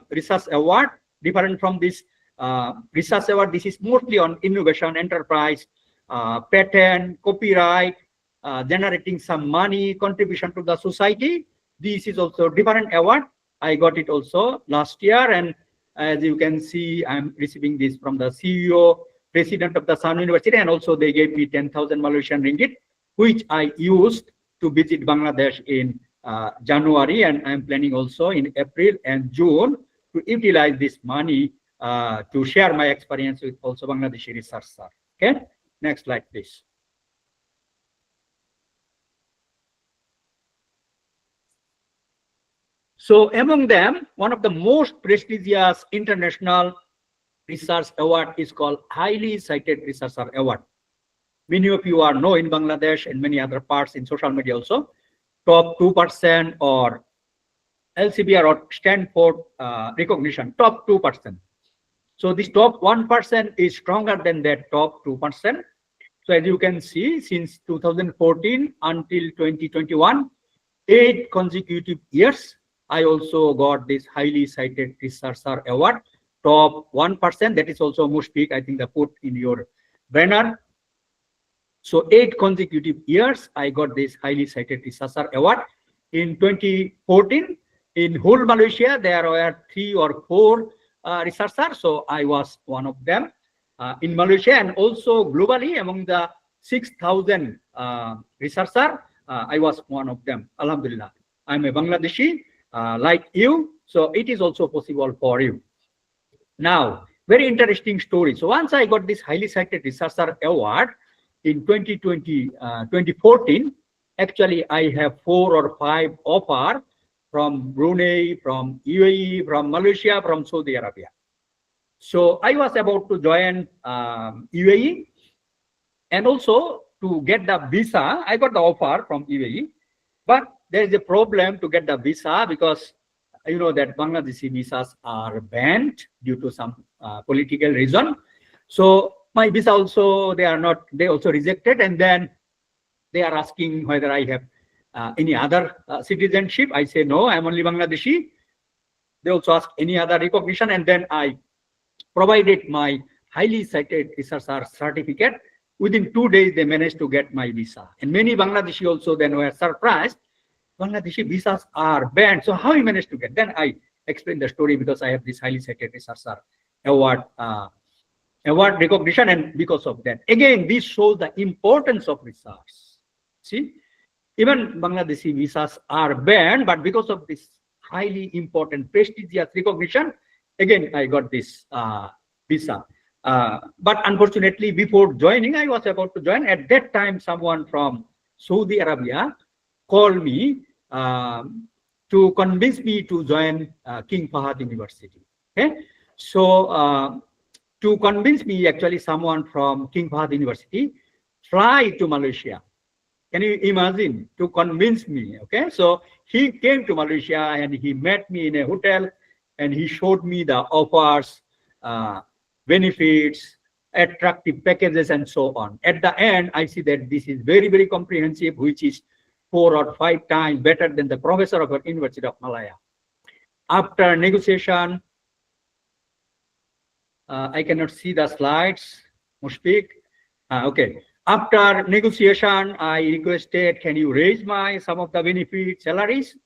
research award different from this research award. This is mostly on innovation, enterprise, patent, copyright, generating some money, contribution to the society. This is also different award. I got it also last year, and as you can see, I'm receiving this from the CEO, president of the Sano University, and also they gave me 10,000 Malaysian ringgit, which I used to visit Bangladesh in January, and I'm planning also in April and June to utilize this money to share my experience with also Bangladeshi researchers. Okay, next slide, please. So among them, one of the most prestigious international research award is called Highly Cited Researcher Award. Many of you are know in Bangladesh and many other parts in social media also, top 2% or LCBR or Stanford recognition, top 2%. So this top 1% is stronger than that top 2%. So as you can see, since 2014 until 2021, 8 consecutive years, I also got this highly cited researcher award, top 1%. That is also Mushfiq, I think, the put in your banner. So 8 consecutive years, I got this highly cited researcher award. In 2014, in whole Malaysia, there were 3 or 4 researchers. So I was one of them in Malaysia, and also globally among the 6,000 researchers, I was one of them. Alhamdulillah. I'm a Bangladeshi like you, so it is also possible for you. Now, very interesting story. So once I got this highly cited researcher award in 2014, actually I have 4 or 5 offers from Brunei, from UAE, from Malaysia, from Saudi Arabia. So I was about to join UAE, and also to get the visa, I got the offer from UAE, but there is a problem to get the visa because you know that Bangladeshi visas are banned due to some political reason. So my visa also, they also rejected, and then they are asking whether I have any other citizenship. I say no, I'm only Bangladeshi. They also ask any other recognition, and then I provided my highly cited researcher certificate. Within 2 days, they managed to get my visa. And many Bangladeshi also then were surprised. Bangladeshi visas are banned. So how you managed to get? Then I explained the story because I have this highly cited researcher award recognition, and because of that. Again, this shows the importance of research. See, even Bangladeshi visas are banned, but because of this highly important, prestigious recognition, again, I got this visa. But unfortunately, before joining, I was about to join. At that time, someone from Saudi Arabia called me to convince me to join King Fahad University. Okay, so to convince me, actually, someone from King Fahad University fly to Malaysia. Can you imagine? To convince me? Okay, so he came to Malaysia and he met me in a hotel, and he showed me the offers, benefits, attractive packages, and so on. At the end, I see that this is very, very comprehensive, which is 4 or 5 times better than the professor of the University of Malaya. After negotiation, I cannot see the slides, Mushfiq. Okay. After negotiation, I requested, can you raise some of the benefits, salaries?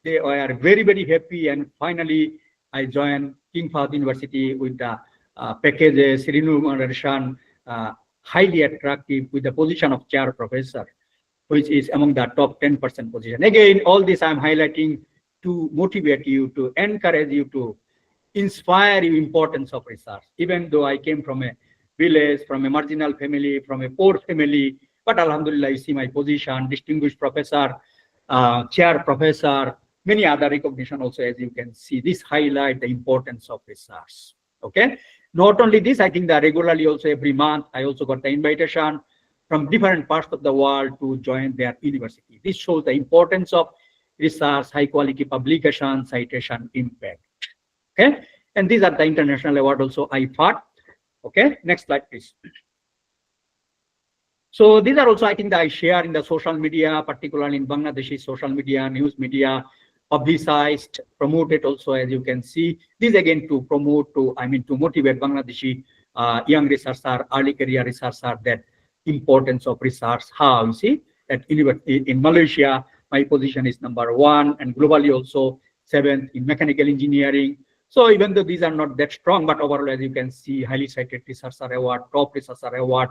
They were very, very happy, and finally, I joined King Fahad University with the packages, remuneration, highly attractive, with the position of chair professor, which is among the top 10% position. Again, all this I'm highlighting to motivate you, to encourage you, to inspire you importance of research. Even though I came from a village, from a marginal family, from a poor family, but Alhamdulillah, you see my position, distinguished professor, chair professor, many other recognition also, as you can see. This highlight the importance of research. Okay. Not only this, I think that regularly also every month, I also got the invitation from different parts of the world to join their university. This shows the importance of research, high quality publication, citation, impact. Okay. And these are the international award also I fought. Okay. Next slide, please. So these are also, I think, that I share in the social media, particularly in Bangladeshi social media, news media, publicized, promoted also, as you can see. This again to promote, to motivate Bangladeshi young researcher, early career researcher, that importance of research. How you see that in Malaysia, my position is #1, and globally also 7th in mechanical engineering. So even though these are not that strong, but overall, as you can see, highly cited researcher award, top researcher award,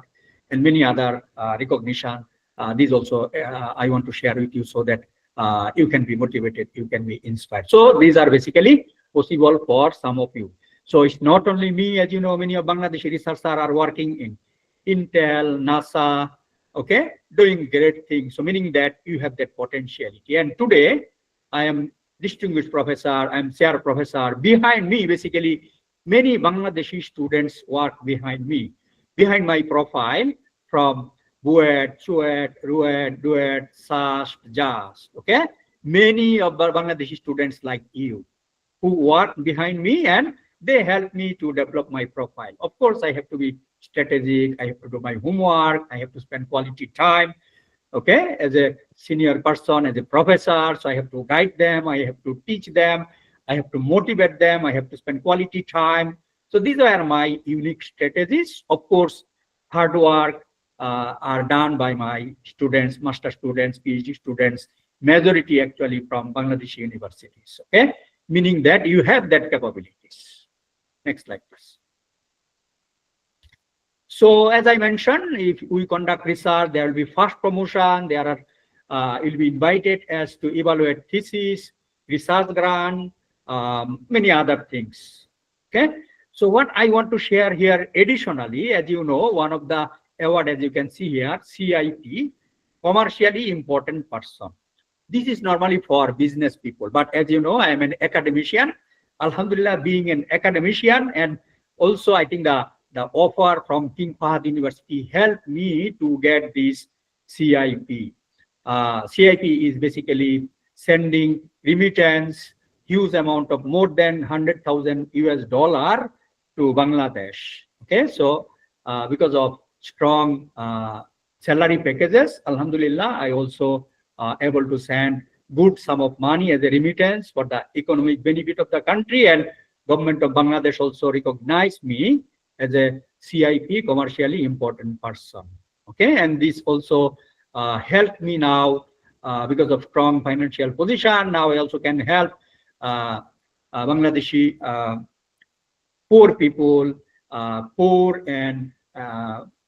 and many other recognition. These also I want to share with you so that you can be motivated, you can be inspired. So these are basically possible for some of you. So it's not only me, as you know, many of Bangladeshi researchers are working in Intel, NASA, okay, doing great things. So meaning that you have that potentiality. And today I am distinguished professor, I'm chair professor. Behind me, basically, many Bangladeshi students work behind me, behind my profile from Buet, Chuet, Ruet, Duet, Sast, Jas. Okay, many of the Bangladeshi students like you who work behind me and they help me to develop my profile. Of course, I have to be strategic. I have to do my homework. I have to spend quality time. Okay, as a senior person, as a professor, so I have to guide them. I have to teach them. I have to motivate them. I have to spend quality time. So these are my unique strategies. Of course, hard work are done by my students, master students, PhD students, majority actually from Bangladeshi universities. Okay, meaning that you have that capabilities. Next slide, please. So as I mentioned, if we conduct research, there will be first promotion. There are you'll be invited as to evaluate thesis, research grant, many other things. Okay. So what I want to share here additionally, as you know, one of the award, as you can see here, CIP, commercially important person. This is normally for business people, but as you know, I am an academician. Alhamdulillah, being an academician, and also I think the offer from King Fahd University helped me to get this CIP. CIP is basically sending remittance, huge amount of more than 100,000 US dollar to Bangladesh. Okay, so because of strong salary packages, Alhamdulillah, I also able to send good sum of money as a remittance for the economic benefit of the country, and government of Bangladesh also recognized me as a CIP, commercially important person. Okay, and this also helped me now because of strong financial position. Now I also can help Bangladeshi poor people, poor and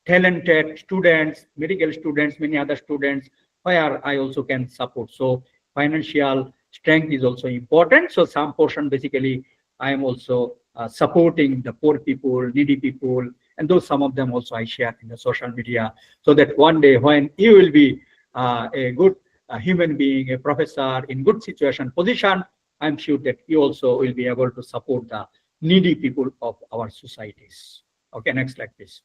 talented students, medical students, many other students, where I also can support. So financial strength is also important. So some portion basically I am also supporting the poor people, needy people, and those some of them also I share in the social media, so that one day when you will be a good human being, a professor in good situation, position, I'm sure that you also will be able to support the needy people of our societies. Okay, next slide, please.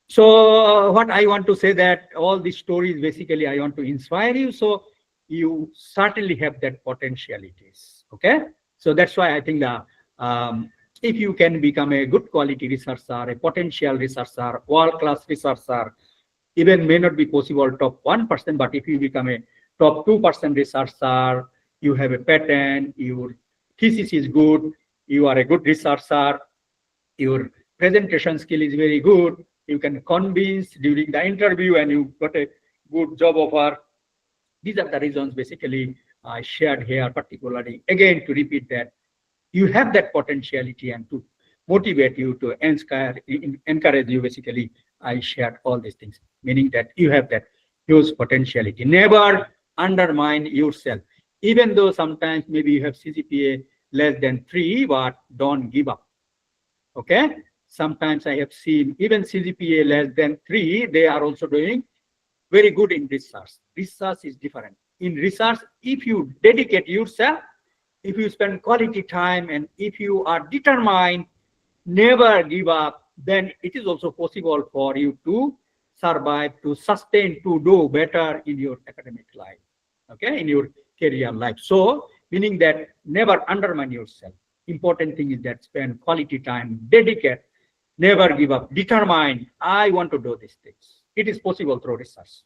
So what I want to say that all these stories, basically, I want to inspire you. So you certainly have that potentialities. Okay. So that's why I think that if you can become a good quality researcher, a potential researcher, world-class researcher, even may not be possible top 1%, but if you become a top 2% researcher, you have a patent, your thesis is good, you are a good researcher, your presentation skill is very good, you can convince during the interview, and you got a good job offer. These are the reasons basically I shared here, particularly again to repeat that you have that potentiality, and to motivate you, to encourage you, basically I shared all these things, meaning that you have that huge potentiality. Never undermine yourself, even though sometimes maybe you have CGPA less than 3, but don't give up. Okay, sometimes I have seen even CGPA less than 3, they are also doing very good in research. Research is different. In research, if you dedicate yourself, if you spend quality time, and if you are determined, never give up, then it is also possible for you to survive, to sustain, to do better in your academic life, okay, in your career life. So meaning that never undermine yourself. Important thing is that spend quality time, dedicate, never give up, determine, I want to do these things. It is possible through research.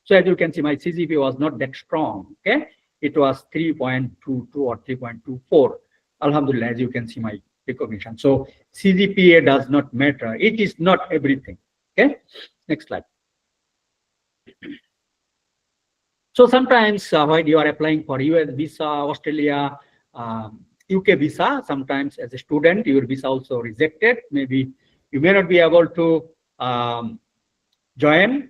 So as you can see, my CGPA was not that strong. Okay, it was 3.22 or 3.24. Alhamdulillah, as you can see my recognition. So CGPA does not matter. It is not everything. Okay, next slide. So sometimes when you are applying for US visa, Australia, UK visa, sometimes as a student, your visa also rejected. Maybe you may not be able to join.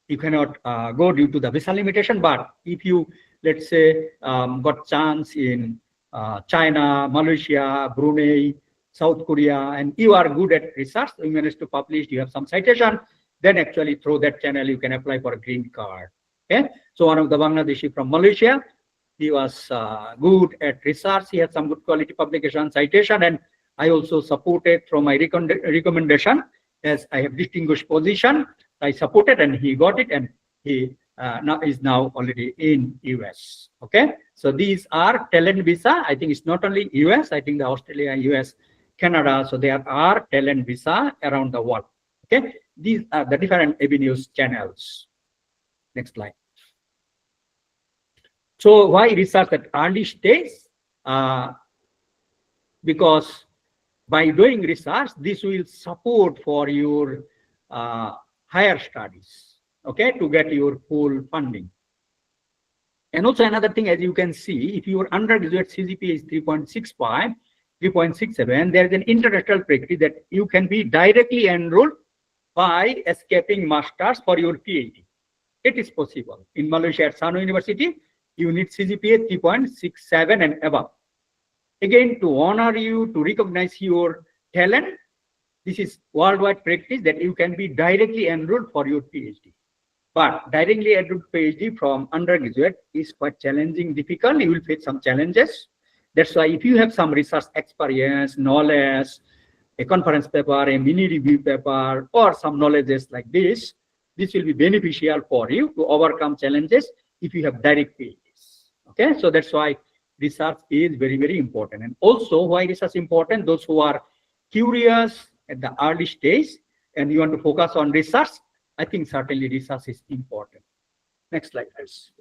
You cannot go due to the visa limitation. But if you, let's say, got chance in China, Malaysia, Brunei, South Korea, and you are good at research, you manage to publish, you have some citation, then actually through that channel you can apply for a green card. Okay, so one of the Bangladeshi from Malaysia, he was good at research. He had some good quality publication, citation, and I also supported from my recommendation, as I have distinguished position. I supported, and he got it, and he now already in US. Okay, so these are talent visa. I think it's not only US. I think the Australia, US, Canada. So there are talent visa around the world. Okay, these are the different avenues, channels. Next slide. So why research at early stage? Because by doing research, this will support for your higher studies, okay, to get your full funding. And also another thing, as you can see, if your undergraduate CGPA is 3.65, 3.67, there is an international practice that you can be directly enrolled by escaping masters for your PhD. It is possible. In Malaysia at Sano University, you need CGPA 3.67 and above. Again, to honor you, to recognize your talent, this is worldwide practice that you can be directly enrolled for your PhD. But directly enrolled PhD from undergraduate is quite challenging, difficult. You will face some challenges. That's why if you have some research experience, knowledge, a conference paper, a mini review paper, or some knowledges like this will be beneficial for you to overcome challenges if you have direct PhDs. Okay, so that's why research is very, very important. And also why research important, those who are curious at the early stage and you want to focus on research, I think certainly research is important. Next slide, please.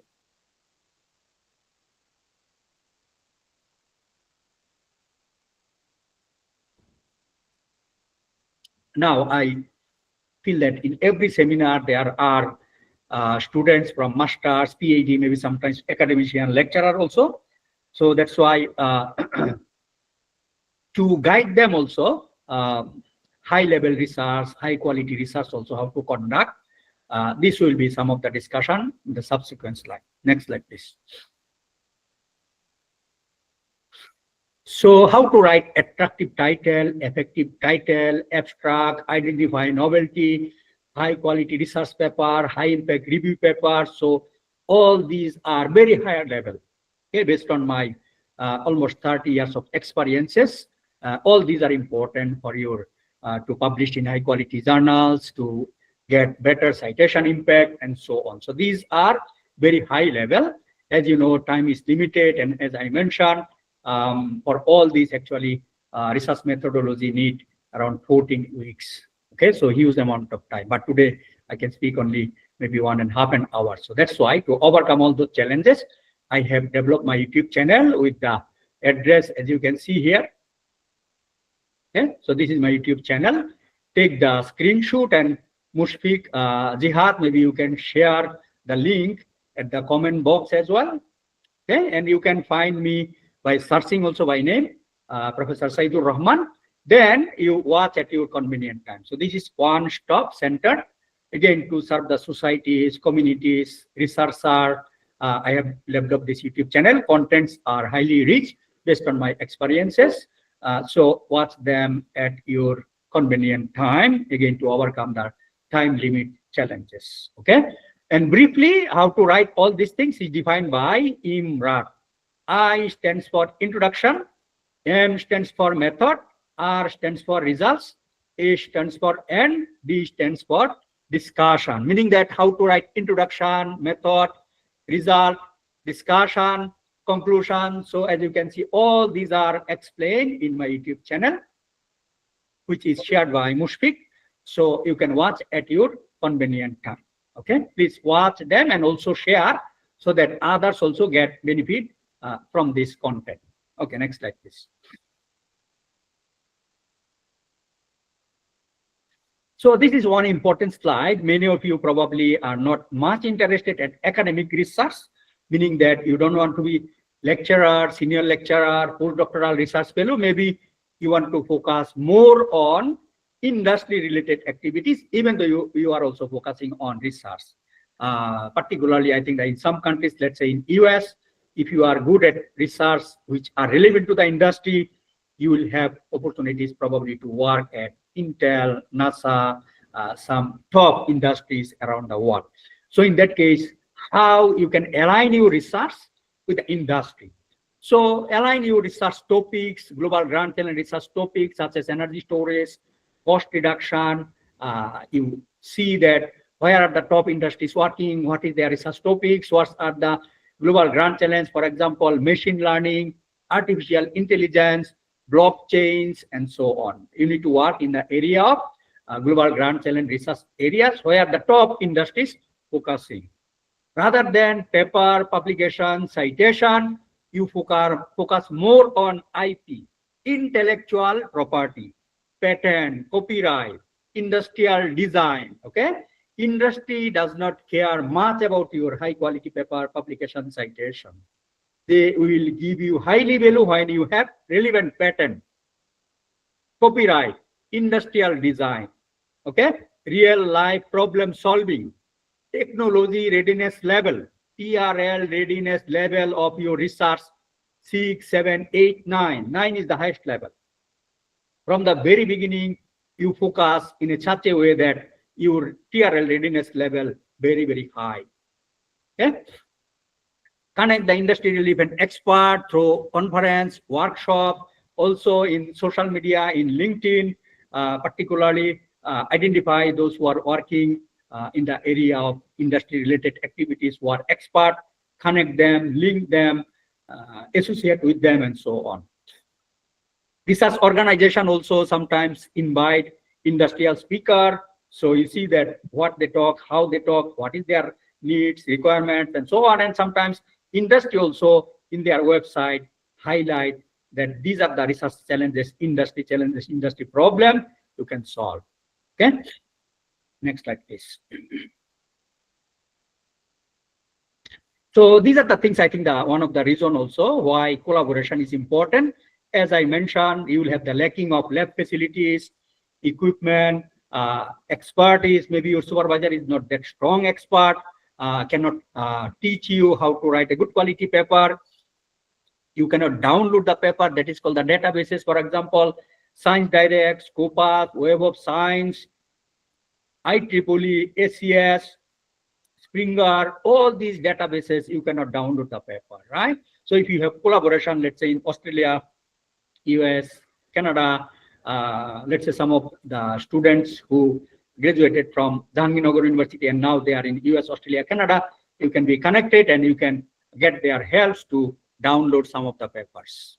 Now, I feel that in every seminar, there are students from masters, PhD, maybe sometimes academician, lecturer also. So that's why to guide them also, high-level research, high-quality research also how to conduct. This will be some of the discussion in the subsequent slide. Next slide, please. So how to write attractive title, effective title, abstract, identify novelty, high-quality research paper, high-impact review paper. So all these are very higher level, okay, based on my almost 30 years of experiences. All these are important for your to publish in high-quality journals, to get better citation impact, and so on. So these are very high level. As you know, time is limited, and as I mentioned, for all these actually research methodology need around 14 weeks. Okay, so huge amount of time. But today I can speak only maybe 1.5 an hour. So that's why to overcome all those challenges, I have developed my YouTube channel with the address as you can see here. Okay, so this is my YouTube channel. Take the screenshot, and Mushfiq, Jihad, maybe you can share the link at the comment box as well. Okay, and you can find me by searching also by name, Professor Saidur Rahman. Then you watch at your convenient time. So this is one-stop center, again, to serve the societies, communities, researcher. I have developed this YouTube channel. Contents are highly rich based on my experiences. So watch them at your convenient time, again, to overcome the time limit challenges. Okay, and briefly, how to write all these things is defined by IMRAT. I stands for introduction, M stands for method, R stands for results, A stands for end, D stands for discussion, meaning that how to write introduction, method, result, discussion, conclusion. So as you can see, all these are explained in my YouTube channel, which is shared by Mushfiq. So you can watch at your convenient time. Okay, please watch them and also share so that others also get benefit from this content. Okay, next slide, please. So this is one important slide. Many of you probably are not much interested in academic research, meaning that you don't want to be lecturer, senior lecturer, postdoctoral research fellow. Maybe you want to focus more on industry-related activities, even though you are also focusing on research. Particularly, I think that in some countries, let's say in US, if you are good at research which are relevant to the industry, you will have opportunities probably to work at Intel, NASA, some top industries around the world. So in that case, how you can align your research with the industry. So align your research topics, global grand challenge research topics such as energy storage, cost reduction. You see that where are the top industries working, what is their research topics, what are the global grand challenge, for example, machine learning, artificial intelligence, blockchains, and so on. You need to work in the area of global grand challenge research areas where the top industries focusing. Rather than paper, publication, citation, you focus more on IP, intellectual property, patent, copyright, industrial design, okay? Industry does not care much about your high quality paper, publication, citation. They will give you highly value when you have relevant patent, copyright, industrial design, okay? Real life problem solving, technology readiness level, TRL readiness level of your research, 6, 7, 8, 9. 9 is the highest level. From the very beginning, you focus in such a way that your TRL readiness level very, very high. Okay? Connect the industry relevant expert through conference, workshop, also in social media, in LinkedIn, particularly identify those who are working in the area of industry-related activities who are expert, connect them, link them, associate with them, and so on. Research organization also sometimes invite industrial speaker. So you see that what they talk, how they talk, what is their needs, requirements, and so on. And sometimes industry also in their website highlight that these are the research challenges, industry problem you can solve. Okay. Next slide, please. So these are the things I think that one of the reason also why collaboration is important. As I mentioned, you will have the lacking of lab facilities, equipment, expertise. Maybe your supervisor is not that strong expert, cannot teach you how to write a good quality paper. You cannot download the paper, that is called the databases. For example, Science Direct, Scopus, Web of Science, IEEE, ACS, Springer, all these databases, you cannot download the paper, right? So if you have collaboration, let's say in Australia, US, Canada, let's say some of the students who graduated from Jahangirnagar University and now they are in US, Australia, Canada, you can be connected and you can get their helps to download some of the papers.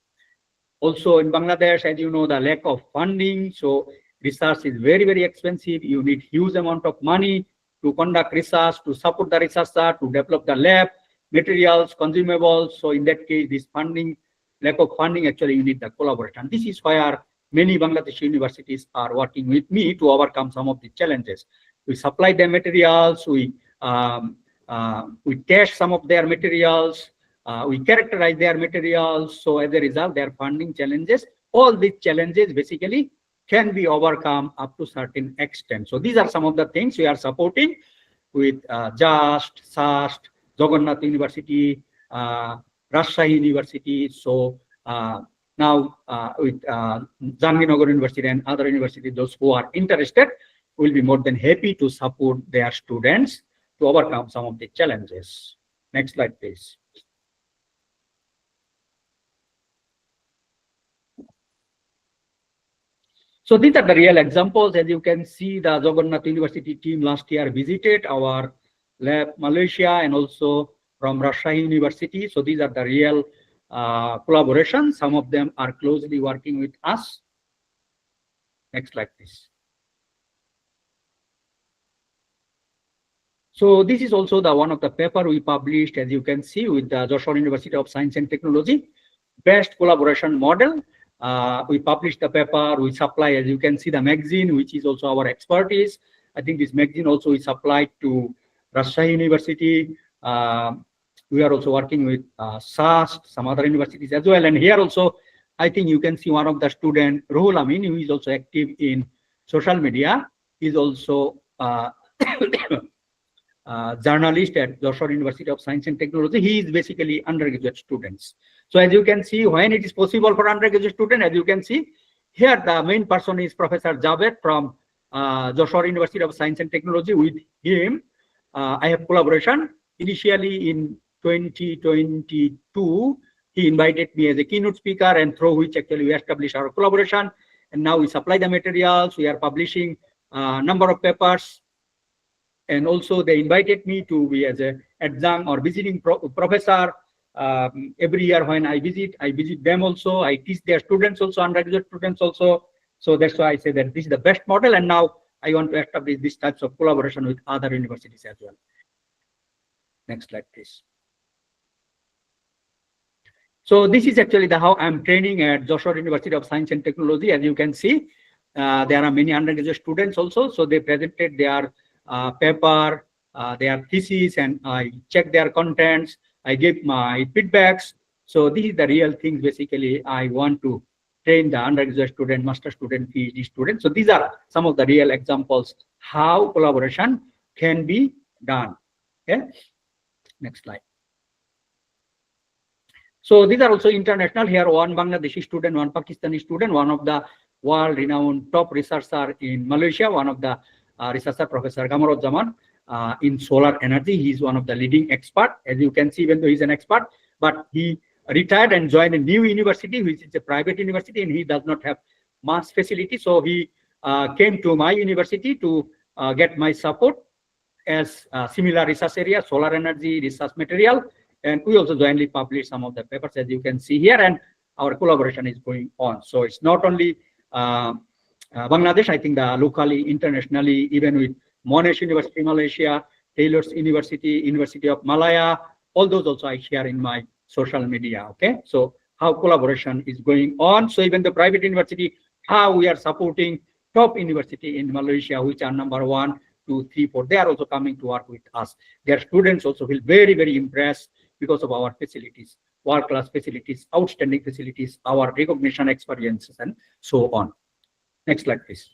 Also in Bangladesh, as you know, the lack of funding, so research is very, very expensive. You need huge amount of money to conduct research, to support the researcher, to develop the lab, materials, consumables. So in that case, this funding, lack of funding, actually you need the collaboration. This is where many Bangladeshi universities are working with me to overcome some of the challenges. We supply them materials, we test some of their materials, we characterize their materials. So as a result, their funding challenges, all these challenges basically can be overcome up to certain extent. So these are some of the things we are supporting with JAST, SAST, Jagannath University, Rajshahi University. So now with Jahangirnagar University and other universities, those who are interested will be more than happy to support their students to overcome some of the challenges. Next slide, please. So these are the real examples. As you can see, the Jagannath University team last year visited our lab Malaysia and also from Rajshahi University. So these are the real collaborations. Some of them are closely working with us. Next slide, please. So this is also the one of the paper we published, as you can see, with the Joshua University of Science and Technology, best collaboration model. We published the paper, we supply, as you can see, the magazine, which is also our expertise. I think this magazine also is supplied to Rajshahi University. We are also working with SAST, some other universities as well. And here also, I think you can see one of the students, Ruhul Amin, who is also active in social media, is also journalist at Joshua University of Science and Technology. He is basically undergraduate students. So as you can see, when it is possible for undergraduate student, as you can see, here the main person is Professor Javed from Joshua University of Science and Technology. With him, I have collaboration initially in 2022, he invited me as a keynote speaker, and through which actually we established our collaboration. And now we supply the materials. We are publishing a number of papers. And also they invited me to be as a adjunct or visiting professor. Every year when I visit them also. I teach their students also, undergraduate students also. So that's why I say that this is the best model. And now I want to establish these types of collaboration with other universities as well. Next slide, please. So this is actually how I'm training at Joshua University of Science and Technology. As you can see, there are many undergraduate students also. So they presented their paper, their thesis, and I check their contents. I give my feedbacks. So this is the real things. Basically, I want to train the undergraduate student, master student, PhD student. So these are some of the real examples how collaboration can be done. Okay. Next slide. So these are also international. Here, one Bangladeshi student, one Pakistani student, one of the world-renowned top researcher in Malaysia, one of the researcher, Professor Gamaruzzaman, in solar energy. He is one of the leading experts. As you can see, even though he's an expert, but he retired and joined a new university, which is a private university, and he does not have much facility. So he came to my university to get my support as similar research area, solar energy, research material. And we also jointly publish some of the papers, as you can see here, and our collaboration is going on. So it's not only Bangladesh, I think the locally, internationally, even with Monash University, Malaysia, Taylor's University, University of Malaya, all those also I share in my social media, okay? So how collaboration is going on. So even the private university, how we are supporting top university in Malaysia, which are number 1, 2, 3, 4, they are also coming to work with us. Their students also feel very, very impressed because of our facilities, world-class facilities, outstanding facilities, our recognition experiences, and so on. Next slide, please.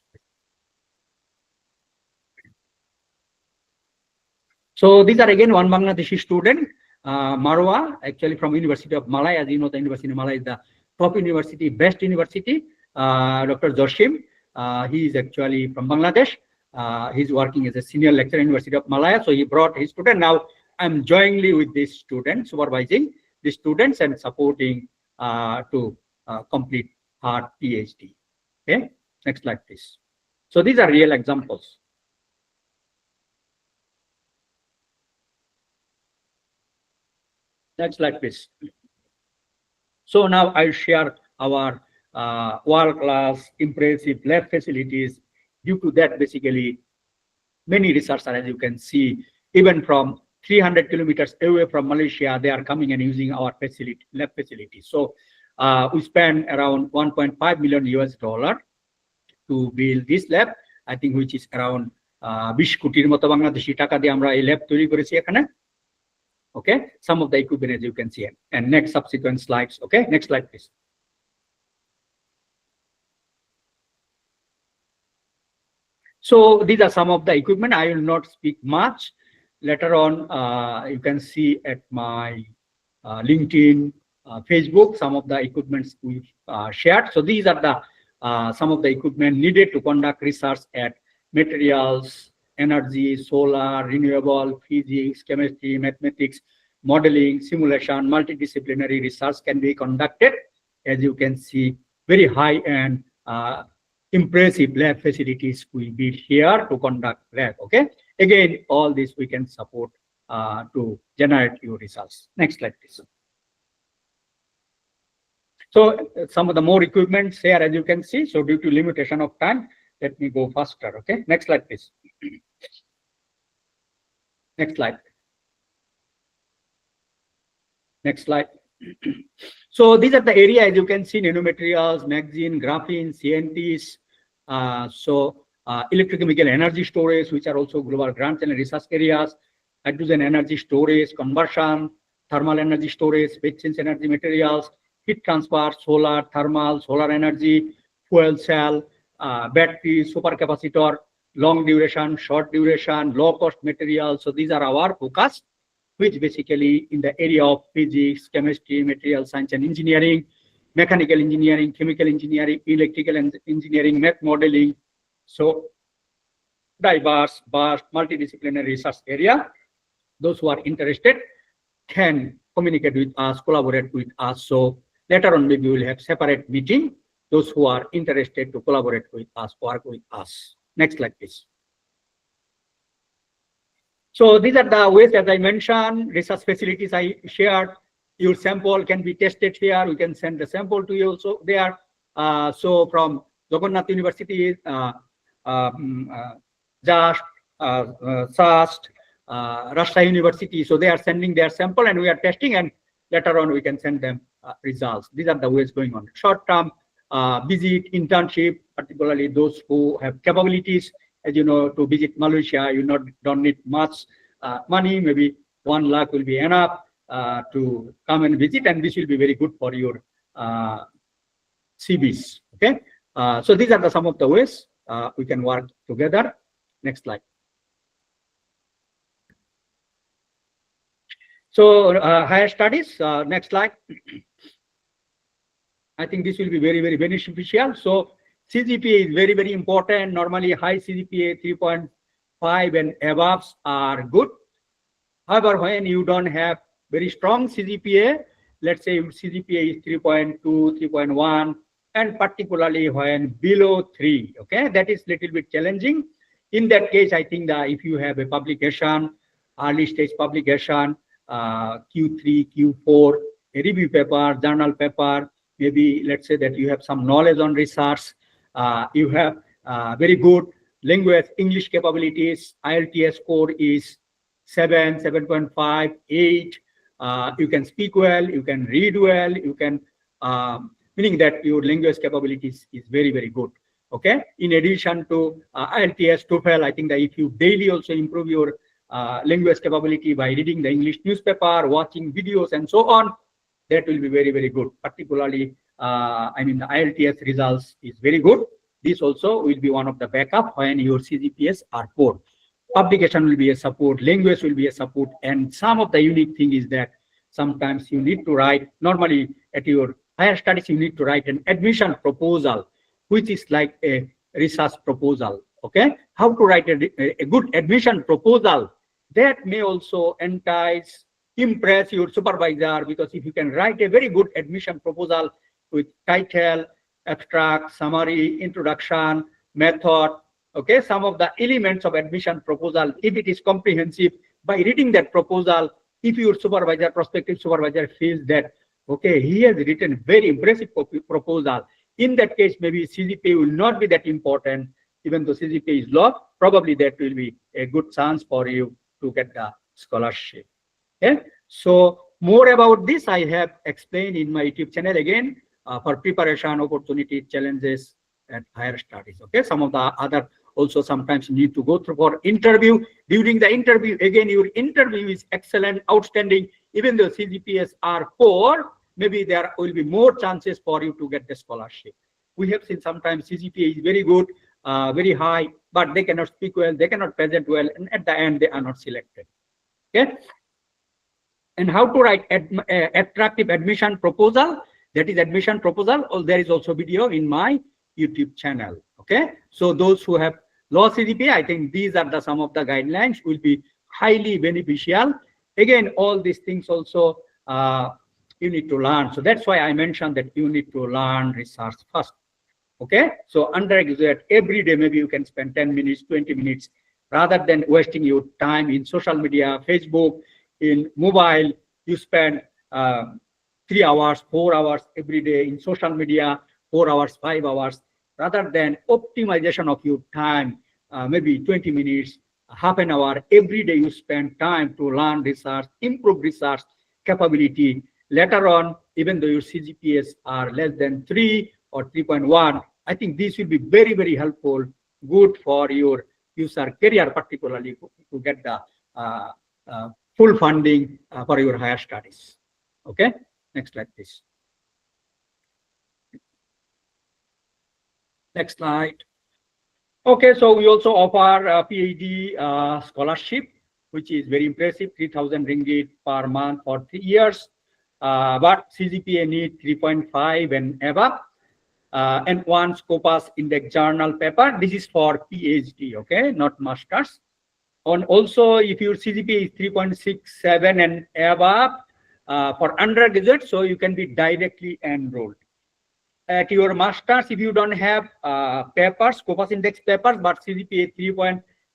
So these are again one Bangladeshi student, Marwa, actually from University of Malaya. As you know, the University of Malaya is the top university, best university. Dr. Joshim, he is actually from Bangladesh. He's working as a senior lecturer in University of Malaya. So he brought his student. Now I'm jointly with this student, supervising the students and supporting to complete her PhD. Okay, next slide, please. So these are real examples. Next slide, please. So now I share our world-class, impressive lab facilities. Due to that, basically, many researchers, as you can see, even from 300 kilometers away from Malaysia, they are coming and using our facility, lab facilities. So we spent around 1.5 million US dollar to build this lab, I think, which is around 20 কোটির মতো বাংলাদেশি টাকা দিয়ে আমরা এই lab তৈরি করেছি এখানে. Okay, some of the equipment, as you can see, and next subsequent slides. Okay, next slide, please. So these are some of the equipment. I will not speak much. Later on, you can see at my LinkedIn, Facebook, some of the equipments we've shared. So these are the some of the equipment needed to conduct research at materials, energy, solar, renewable, physics, chemistry, mathematics, modeling, simulation, multidisciplinary research can be conducted. As you can see, very high-end, impressive lab facilities will be here to conduct lab. Okay, again, all this we can support to generate your results. Next slide, please. So some of the more equipment here, as you can see. So due to limitation of time, let me go faster. Okay, next slide, please. Next slide. Next slide. So these are the area, as you can see: nanomaterials, magazine, graphene, CNTs, electrochemical energy storage, which are also global grants and research areas, hydrogen energy storage, conversion, thermal energy storage, exchange energy materials, heat transfer, solar, thermal, solar energy, fuel cell, battery, supercapacitor, long duration, short duration, low cost materials. So these are our focus, which basically in the area of physics, chemistry, material science and engineering, mechanical engineering, chemical engineering, electrical engineering, math modeling. So diverse, vast, multidisciplinary research area. those who are interested can communicate with us, collaborate with us. So later on, maybe we'll have separate meeting. Those who are interested to collaborate with us, work with us. Next slide, please. So these are the ways, as I mentioned, research facilities I shared. Your sample can be tested here. We can send the sample to you also there. So from Jagannath University, JAST, SAST, Rashtra University. So they are sending their sample and we are testing, and later on we can send them results. These are the ways going on. Short-term visit, internship, particularly those who have capabilities. As you know, to visit Malaysia, you don't need much money. Maybe 1 lakh will be enough to come and visit, and this will be very good for your CVs. Okay, so these are some of the ways we can work together. Next slide. So higher studies. Next slide. I think this will be very, very beneficial. So CGPA is very, very important. Normally, high CGPA 3.5 and above are good. However, when you don't have very strong CGPA, let's say CGPA is 3.2, 3.1, and particularly when below 3, okay, that is little bit challenging. In that case, I think that if you have a publication, early stage publication, Q3, Q4, a review paper, journal paper, maybe let's say that you have some knowledge on research, you have very good language, English capabilities, IELTS score is 7, 7.5, 8. You can speak well, you can read well, you can, meaning that your language capabilities is very, very good. Okay. In addition to IELTS, TOEFL, I think that if you daily also improve your language capability by reading the English newspaper, watching videos, and so on, that will be very, very good. Particularly, I mean, the IELTS results is very good. This also will be one of the backup when your CGPAs are poor. Publication will be a support, language will be a support, and some of the unique thing is that sometimes you need to write, normally at your higher studies, you need to write an admission proposal, which is like a research proposal. Okay, how to write a good admission proposal that may also entice, impress your supervisor, because if you can write a very good admission proposal with title, abstract, summary, introduction, method, okay, some of the elements of admission proposal, if it is comprehensive, by reading that proposal, if your supervisor, prospective supervisor feels that, okay, he has written very impressive proposal, in that case, maybe CGPA will not be that important. Even though CGPA is low, probably that will be a good chance for you to get the scholarship. Okay, so more about this I have explained in my YouTube channel again, for preparation, opportunities, challenges, and higher studies. Okay, some of the other also sometimes you need to go through for interview. During the interview, again, your interview is excellent, outstanding. Even though CGPAs are poor, maybe there will be more chances for you to get the scholarship. We have seen sometimes CGPA is very good, very high, but they cannot speak well, they cannot present well, and at the end they are not selected. Okay. And how to write attractive admission proposal, that is admission proposal, or there is also video in my YouTube channel. Okay, so those who have low CGPA, I think these are some of the guidelines will be highly beneficial. Again, all these things also you need to learn. So that's why I mentioned that you need to learn research first. Okay, so undergraduate, every day maybe you can spend 10 minutes, 20 minutes, rather than wasting your time in social media, Facebook, in mobile. You spend 3 hours, 4 hours every day in social media, 4 hours, 5 hours, rather than optimization of your time, maybe 20 minutes, half an hour every day you spend time to learn research, improve research capability. Later on, even though your CGPAs are less than 3 or 3.1, I think this will be very, very helpful, good for your user career, particularly to get the full funding for your higher studies. Okay, next slide, please. Next slide. Okay, so we also offer a PhD scholarship, which is very impressive, 3,000 ringgit per month for 3 years. But CGPA need 3.5 and above. And 1 Scopus Index journal paper. This is for PhD, okay, not masters. And also, if your CGPA is 3.67 and above for undergraduate, so you can be directly enrolled. At your master's, if you don't have papers, Scopus index papers, but CGPA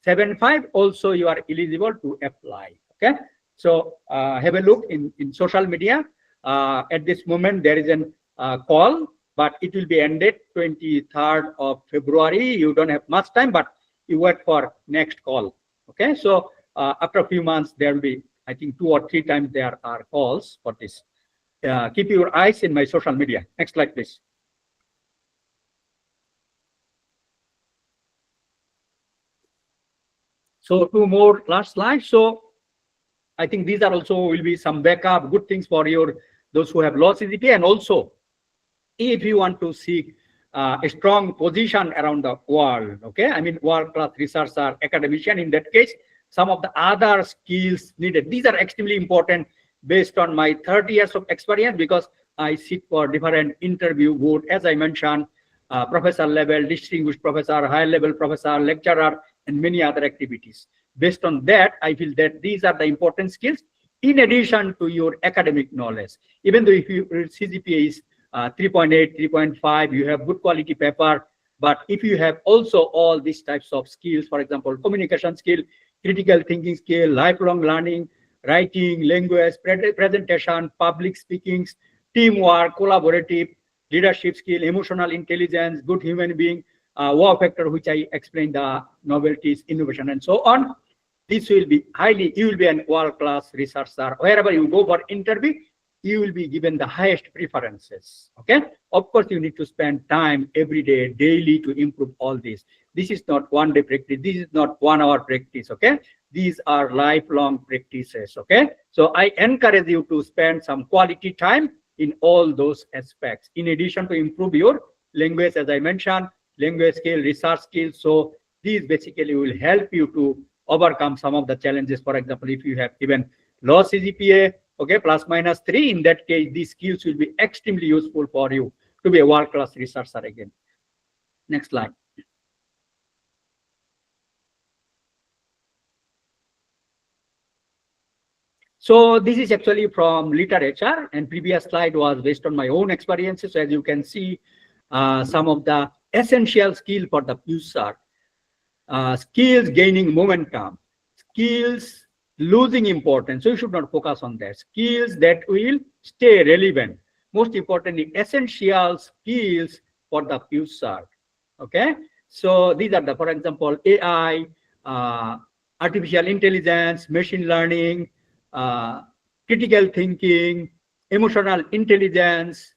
3.75, also you are eligible to apply. Okay, so have a look in social media. At this moment, there is a call, but it will be ended 23rd of February. You don't have much time, but you wait for next call. Okay, so after a few months, there will be, I think, 2 or 3 times there are calls for this. Keep your eyes in my social media. Next slide, please. So 2 more last slides. So I think these are also will be some backup good things for your those who have low CGPA, and also if you want to seek a strong position around the world. Okay, I mean world-class researcher, academician. In that case, some of the other skills needed. These are extremely important based on my 30 years of experience, because I sit for different interview board, as I mentioned, professor level, distinguished professor, high level professor, lecturer, and many other activities. Based on that, I feel that these are the important skills in addition to your academic knowledge. Even though if your CGPA is 3.8, 3.5, you have good quality paper, but if you have also all these types of skills, for example, communication skill, critical thinking skill, lifelong learning, writing, language, presentation, public speaking, teamwork, collaborative, leadership skill, emotional intelligence, good human being, wow factor, which I explained, the novelties, innovation, and so on. This will be highly, you will be an world-class researcher. Wherever you go for interview, you will be given the highest preferences. Okay. Of course, you need to spend time every day, daily, to improve all this. This is not one day practice. This is not 1 hour practice. Okay. These are lifelong practices. Okay. So I encourage you to spend some quality time in all those aspects. In addition to improve your language, as I mentioned, language skill, research skills. So these basically will help you to overcome some of the challenges. For example, if you have even low CGPA, okay, plus minus 3, in that case, these skills will be extremely useful for you to be a world-class researcher again. Next slide. So this is actually from literature, and previous slide was based on my own experiences. So as you can see, some of the essential skill for the future. Skills gaining momentum, skills losing importance. So you should not focus on that. Skills that will stay relevant. Most importantly, essential skills for the future. Okay. So these are the, for example, AI, artificial intelligence, machine learning, critical thinking, emotional intelligence,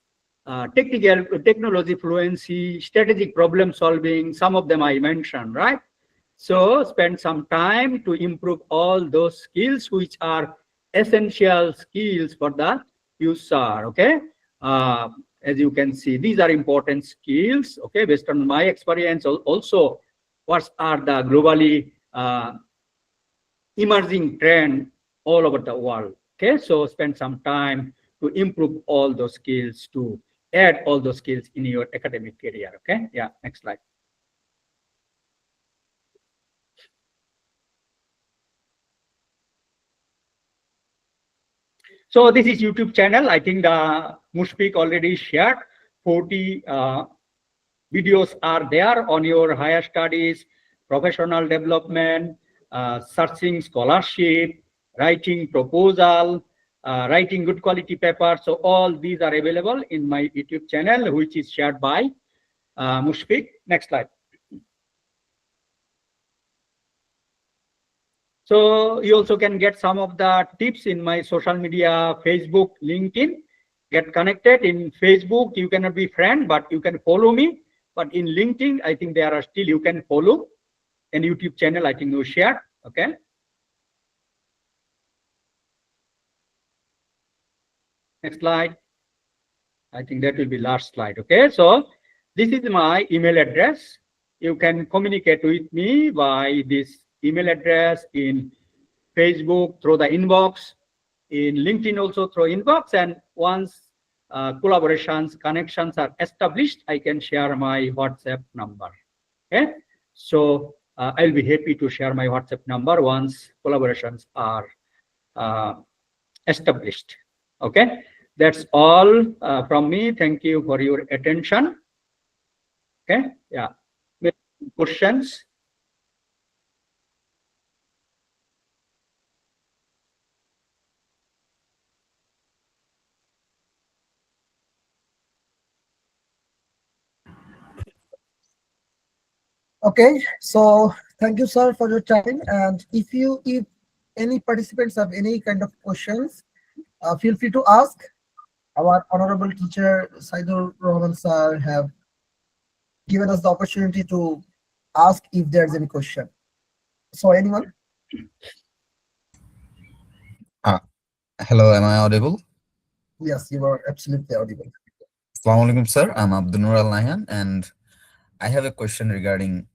technology fluency, strategic problem solving. Some of them I mentioned, right? So spend some time to improve all those skills which are essential skills for the future. Okay. As you can see, these are important skills. Okay, based on my experience, also what are the globally emerging trend all over the world. Okay, so spend some time to improve all those skills, to add all those skills in your academic career. Okay, yeah, next slide. So this is YouTube channel. I think the Mushfiq already shared 40 videos are there on your higher studies, professional development, searching scholarship, writing proposal, writing good quality paper. So all these are available in my YouTube channel, which is shared by Mushfiq. Next slide. So you also can get some of the tips in my social media, Facebook, LinkedIn. Get connected. In Facebook, you cannot be friend, but you can follow me. But in LinkedIn, I think there are still you can follow. And YouTube channel, I think you share. Okay. Next slide. I think that will be last slide. Okay. So this is my email address. You can communicate with me by this email address, in Facebook through the inbox, in LinkedIn also through inbox, and once collaborations, connections are established, I can share my WhatsApp number. Okay, so I'll be happy to share my WhatsApp number once collaborations are established. Okay, that's all from me. Thank you for your attention. Okay, yeah. Questions? Okay, so thank you, sir, for your time. And if any participants have any kind of questions, feel free to ask. Our honorable teacher Saidur Rahman sir have given us the opportunity to ask if there's any question. So anyone? Hello, am I audible? Yes, you are absolutely audible. Assalamu alaikum, sir. I'm Abdul Nur Al Nayan, and I have a question regarding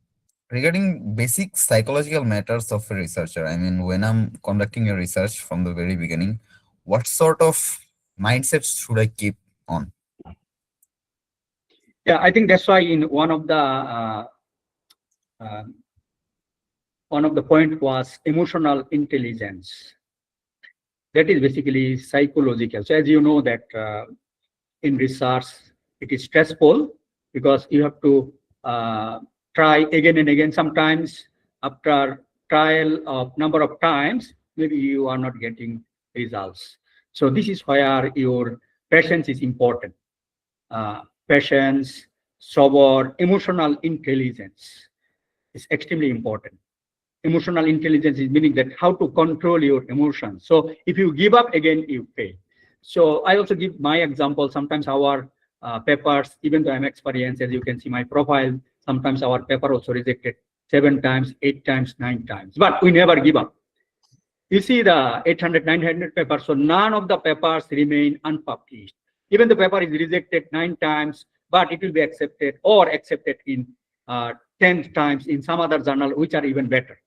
basic psychological matters of a researcher. I mean, when I'm conducting a research from the very beginning, what sort of mindset should I keep on? Yeah, I think that's why in one of the point was emotional intelligence. That is basically psychological. So as you know that in research, it is stressful because you have to try again and again. Sometimes after trial of number of times, maybe you are not getting results. So this is where your patience is important. Patience, sober, emotional intelligence is extremely important. Emotional intelligence is meaning that how to control your emotions. So if you give up again, you fail. So I also give my example. Sometimes our papers, even though I'm experienced, as you can see my profile, sometimes our paper also rejected 7 times, 8 times, 9 times, but we never give up. You see the 800, 900 papers, so none of the papers remain unpublished. Even the paper is rejected 9 times, but it will be accepted or accepted in 10 times in some other journal, which are even better.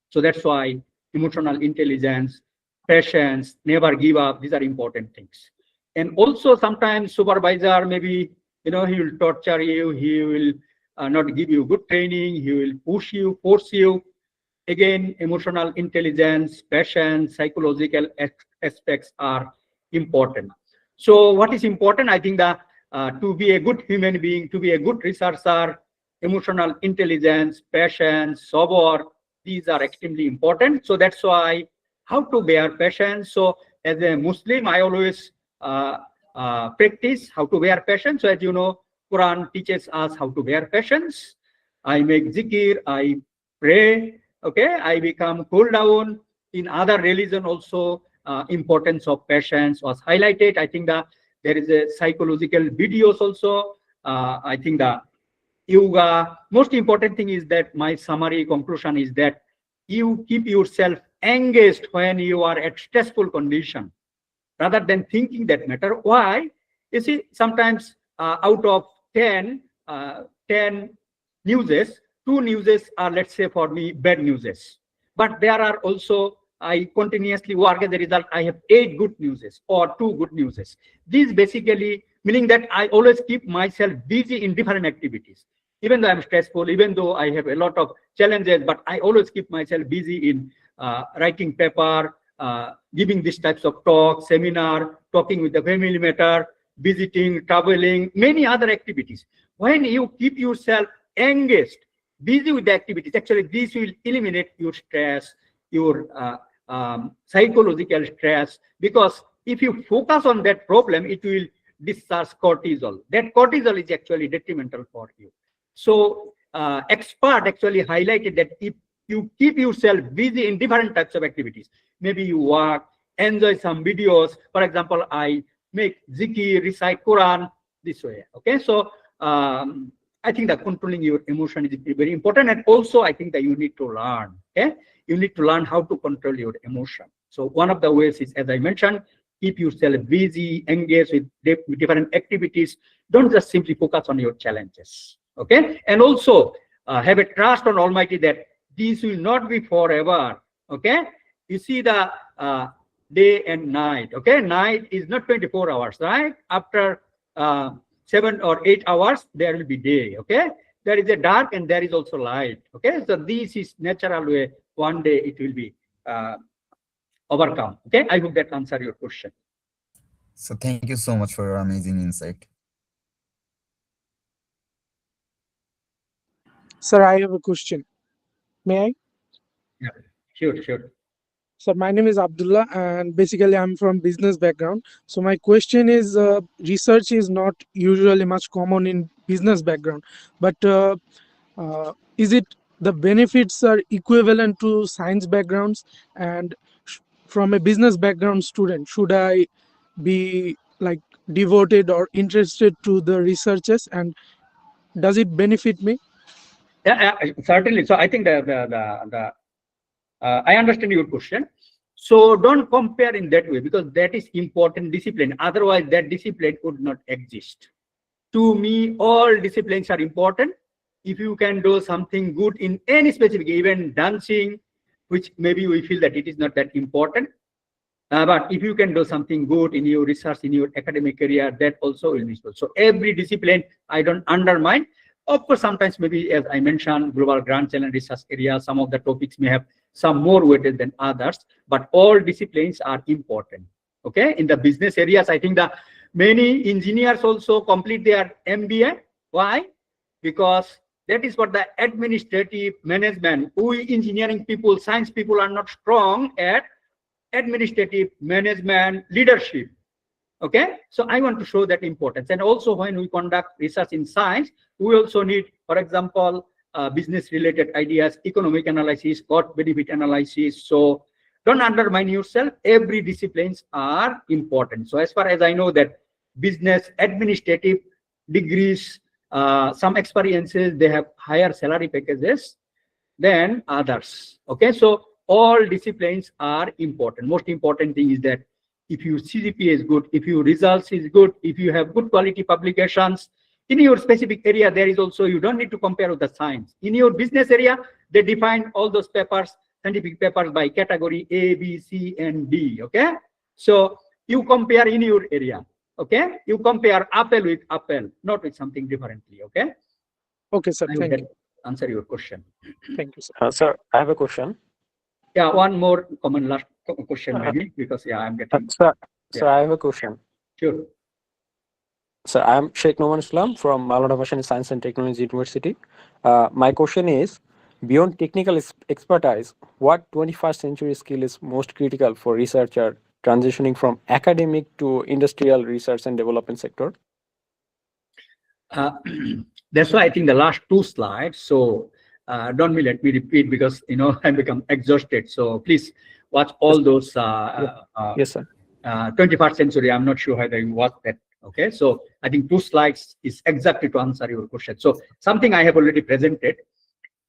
So that's why emotional intelligence, patience, never give up, these are important things. And also sometimes supervisor, maybe, he will torture you, he will not give you good training, he will push you, force you. Again, emotional intelligence, patience, psychological aspects are important. So what is important? I think that to be a good human being, to be a good researcher, emotional intelligence, patience, sober, these are extremely important. So that's why how to bear patience. So as a Muslim, I always practice how to bear patience. So as you know, Quran teaches us how to bear patience. I make zikir, I pray, okay, I become cool down. In other religion also, importance of patience was highlighted. I think that there is a psychological videos also. I think that yoga, most important thing is that my summary conclusion is that you keep yourself engaged when you are at stressful condition rather than thinking that matter. Why? You see, sometimes out of 10 newses, 2 newses are, let's say for me, bad newses. But there are also, I continuously work, as a result, I have 8 good newses or 2 good newses. This basically meaning that I always keep myself busy in different activities. Even though I'm stressful, even though I have a lot of challenges, but I always keep myself busy in writing paper, giving these types of talk, seminar, talking with the family matter, visiting, traveling, many other activities. When you keep yourself engaged, busy with the activities, actually this will eliminate your stress, your psychological stress, because if you focus on that problem, it will discharge cortisol. That cortisol is actually detrimental for you. So expert actually highlighted that if you keep yourself busy in different types of activities, maybe you work, enjoy some videos. For example, I make zikir, recite Quran this way. Okay, so I think that controlling your emotion is very important, and also I think that you need to learn. Okay, you need to learn how to control your emotion. So one of the ways is, as I mentioned, keep yourself busy, engaged with different activities. Don't just simply focus on your challenges. Okay, and also have a trust on Almighty that these will not be forever. Okay, you see the day and night. Okay, night is not 24 hours, right? After 7 or 8 hours, there will be day. Okay, there is a dark and there is also light. Okay, so this is natural way. One day it will be overcome. Okay, I hope that answer your question. So thank you so much for your amazing insight. Sir, I have a question. May I? Yeah, sure. Sir, my name is Abdullah, and basically I'm from business background. So my question is, research is not usually much common in business background, but is it the benefits are equivalent to science backgrounds? And from a business background student, should I be like devoted or interested to the researches, and does it benefit me? Yeah, certainly. So I think I understand your question. So don't compare in that way, because that is important discipline. Otherwise, that discipline would not exist. To me, all disciplines are important. If you can do something good in any specific, even dancing, which maybe we feel that it is not that important, but if you can do something good in your research, in your academic career, that also will be useful. So every discipline, I don't undermine. Of course, sometimes maybe, as I mentioned, global grand challenge research area, some of the topics may have some more weighted than others, but all disciplines are important. Okay, in the business areas, I think the many engineers also complete their MBA. Why? Because that is what the administrative management, we engineering people, science people are not strong at administrative management leadership. Okay, so I want to show that importance. And also when we conduct research in science, we also need, for example, business related ideas, economic analysis, cost benefit analysis. So don't undermine yourself. Every disciplines are important. So as far as I know that business administrative degrees, some experiences, they have higher salary packages than others. Okay, so all disciplines are important. Most important thing is that if your CGPA is good, if your results is good, if you have good quality publications in your specific area, there is also, you don't need to compare with the science. In your business area, they define all those papers, scientific papers, by category A, B, C, and D. Okay, so you compare in your area. Okay, you compare apple with apple, not with something differently. Okay. Okay, sir. Thank you. Answer your question. Thank you, sir. Sir, I have a question. Yeah, one more common last question maybe, because yeah, I'm getting. Sir, Yeah. I have a question. Sure. Sir, I'm Sheikh Noman Islam from Maulana Bashir Science and Technology University. My question is, beyond technical expertise, what 21st century skill is most critical for researcher transitioning from academic to industrial research and development sector? That's why I think the last two slides. So don't let me repeat, because I become exhausted. So please watch all those. Yes, sir. 21st century. I'm not sure whether you watched that. Okay, so I think two slides is exactly to answer your question. So something I have already presented.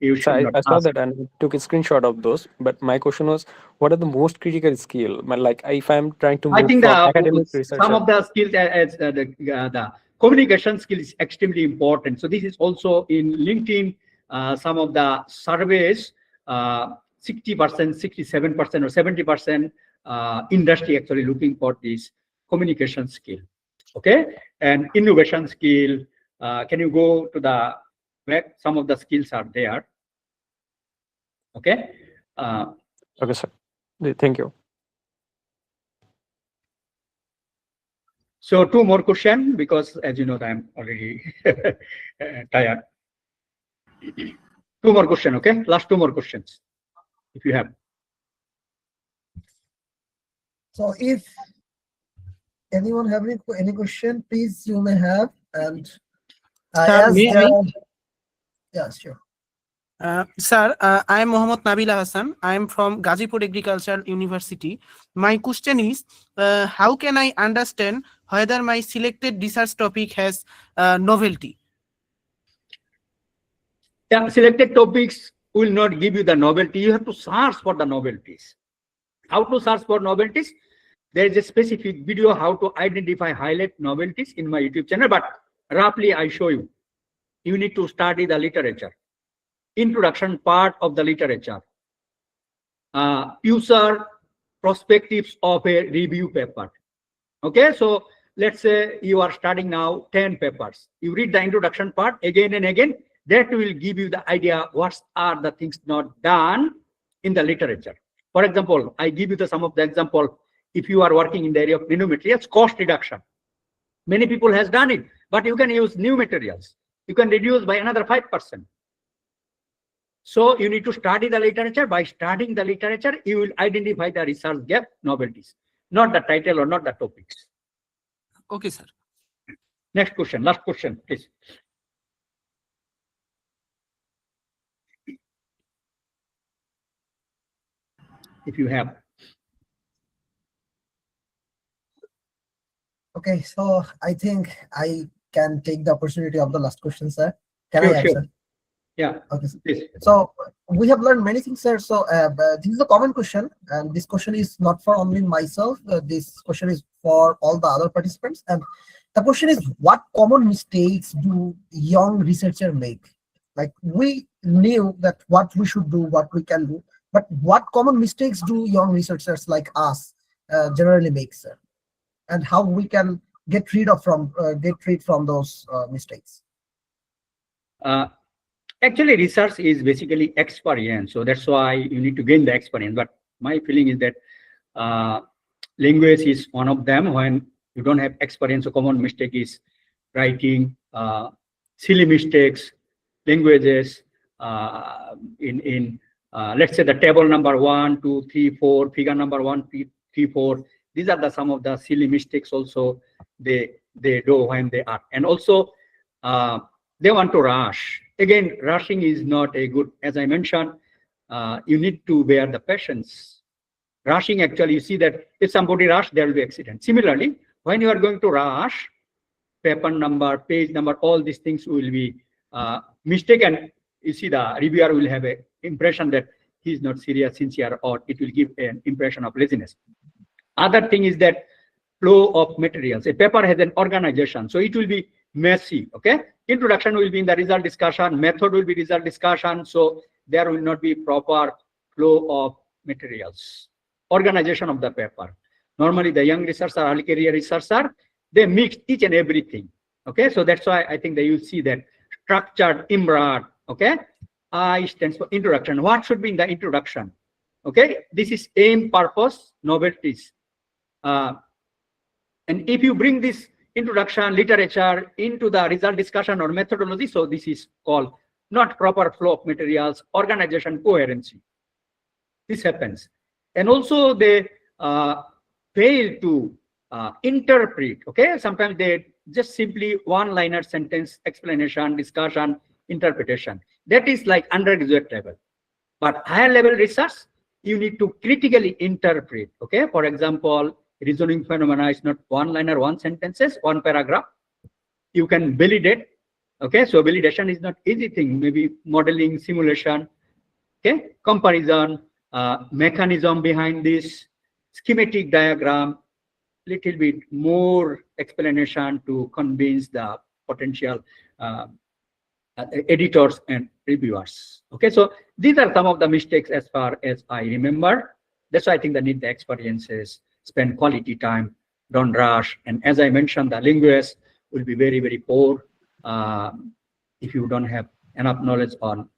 You should So not I saw ask. that and took a screenshot of those. But my question was, what are the most critical skill? Like if I'm trying to move I think from academic research, some of the skills as the communication skill is extremely important. So this is also in LinkedIn. Some of the surveys, 60%, 67% or 70% industry actually looking for this communication skill. Okay, and innovation skill. Can you go to the web? Some of the skills are there. Okay. okay, sir. Thank you. So two more questions, because as you know, I'm already tired. Two more questions, okay? Last two more questions, if you have. So if anyone have any question, please you may have. And as may there I? are, yeah, sure. Sir, I am Mohammad Nabila Hassan. I am from Gazipur Agricultural University. My question is, how can I understand whether my selected research topic has novelty? Yeah, selected topics will not give you the novelty. You have to search for the novelties. How to search for novelties? There is a specific video how to identify, highlight novelties in my YouTube channel, but roughly I show you. You need to study the literature. Introduction part of the literature. User perspectives of a review paper. Okay, so let's say you are studying now 10 papers. You read the introduction part again and again, That will give you the idea what are the things not done in the literature. For example, I give you some of the example. If you are working in the area of nanomaterials, cost reduction. Many people has done it, but you can use new materials. You can reduce by another 5%. So you need to study the literature. By studying the literature, you will identify the research gap novelties, not the title or not the topics. Okay, sir. Next question, last question, please. If you have. Okay, so I think I can take the opportunity of the last question, sir. Can Sure, I sure. answer? Yeah, Okay, sir. please. So we have learned many things, sir. So this is a common question, and this question is not for only myself. This question is for all the other participants. And the question is, what common mistakes do young researchers make? Like, we knew that what we should do, what we can do, but what common mistakes do young researchers like us generally make, sir? And how we can get rid from those mistakes? Actually, research is basically experience. So that's why you need to gain the experience. But my feeling is that language is one of them. When you don't have experience, a common mistake is writing silly mistakes, languages in let's say the table number 1, 2, 3, 4, figure number 1, 3, 4. These are some of the silly mistakes also they do when they are. And also they want to rush. Again, rushing is not a good, as I mentioned, you need to bear the patience. Rushing, actually, you see that if somebody rush, there will be accident. Similarly, when you are going to rush, paper number, page number, all these things will be mistaken. You see, the reviewer will have an impression that he is not serious, sincere, or it will give an impression of laziness. Other thing is that flow of materials. A paper has an organization, so it will be messy. Okay, introduction will be in the result discussion, method will be result discussion, so there will not be proper flow of materials. Organization of the paper. Normally, the young researcher, early career researcher, they mix each and everything. Okay, so that's why I think that you see that structured, IMRAD. Okay, I stands for introduction. What should be in the introduction? Okay, this is aim, purpose, novelties. And if you bring this introduction, literature into the result discussion or methodology, so this is called not proper flow of materials, organization, coherency. This happens. And also they fail to interpret. Okay, sometimes they just simply one-liner sentence, explanation, discussion, interpretation. That is like undergraduate level. But higher level research, you need to critically interpret. Okay, for example, reasoning phenomena is not one-liner, one sentences, one paragraph. You can validate. Okay, so validation is not easy thing. Maybe modeling, simulation. Okay, comparison, mechanism behind this, schematic diagram, little bit more explanation to convince the potential editors and reviewers. Okay, so these are some of the mistakes as far as I remember. That's why I think they need the experiences, spend quality time, don't rush. And as I mentioned, the linguists will be very, very poor if you don't have enough knowledge on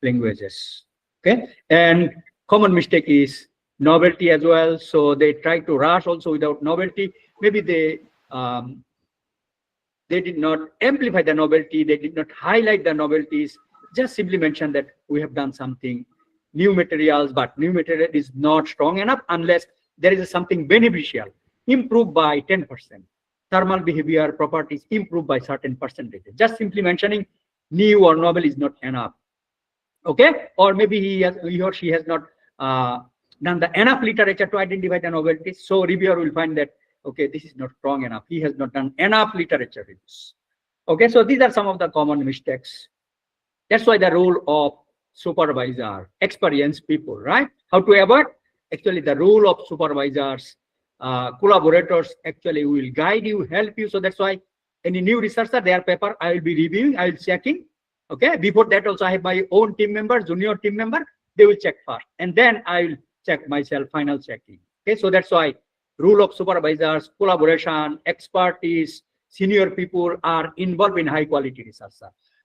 languages. Okay, and common mistake is novelty as well. So they try to rush also without novelty. Maybe they did not amplify the novelty. They did not highlight the novelties. Just simply mention that we have done something, new materials, but new material is not strong enough unless there is something beneficial, improved by 10%. Thermal behavior properties improved by certain percentage. Just simply mentioning new or novel is not enough. Okay, or maybe he or she has not done the enough literature to identify the novelties. So reviewer will find that, okay, this is not strong enough. He has not done enough literature reviews. Okay, so these are some of the common mistakes. That's why the role of supervisor, experienced people, right? How to avoid? Actually, the role of supervisors, collaborators actually will guide you, help you. So that's why any new researcher, their paper, I will be reviewing, I will checking. Okay, before that also I have my own team member, junior team member, they will check first. And then I will check myself, final checking. Okay, so that's why role of supervisors, collaboration, expertise, senior people are involved in high quality research.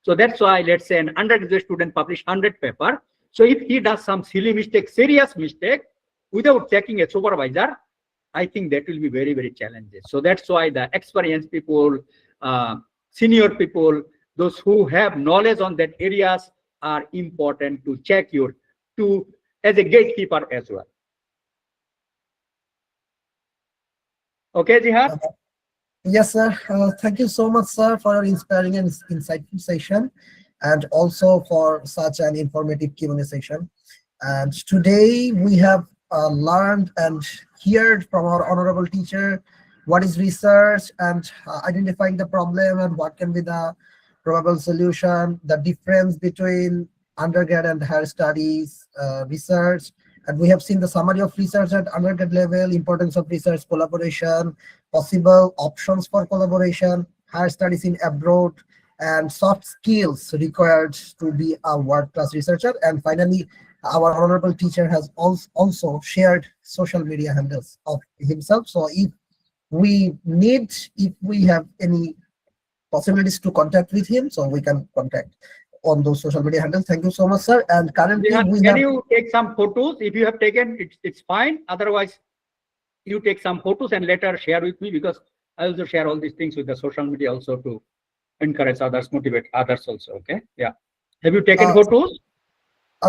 So So that's why, let's say an undergraduate student publish 100 paper. So if he does some silly mistake, serious mistake, without taking a supervisor, I think that will be very, very challenging. So that's why the experienced people, senior people, those who have knowledge on that areas are important to check as a gatekeeper as well. Okay, Jihad? Yes, sir. Thank you so much, sir, for your inspiring and insightful session, and also for such an informative Q&A session. And today we have learned and heard from our honorable teacher what is research and identifying the problem and what can be the probable solution, the difference between undergrad and higher studies research. And we have seen the summary of research at undergrad level, importance of research collaboration, possible options for collaboration, higher studies in abroad, and soft skills required to be a world-class researcher. And finally, our honorable teacher has also shared social media handles of himself. So if we have any possibilities to contact with him, so we can contact on those social media handles. Thank you so much, sir. And currently Can you take some photos? If you have taken, it's fine. Otherwise, you take some photos and later share with me, because I also share all these things with the social media also to encourage others, motivate others also. Okay. Yeah. Have you taken photos?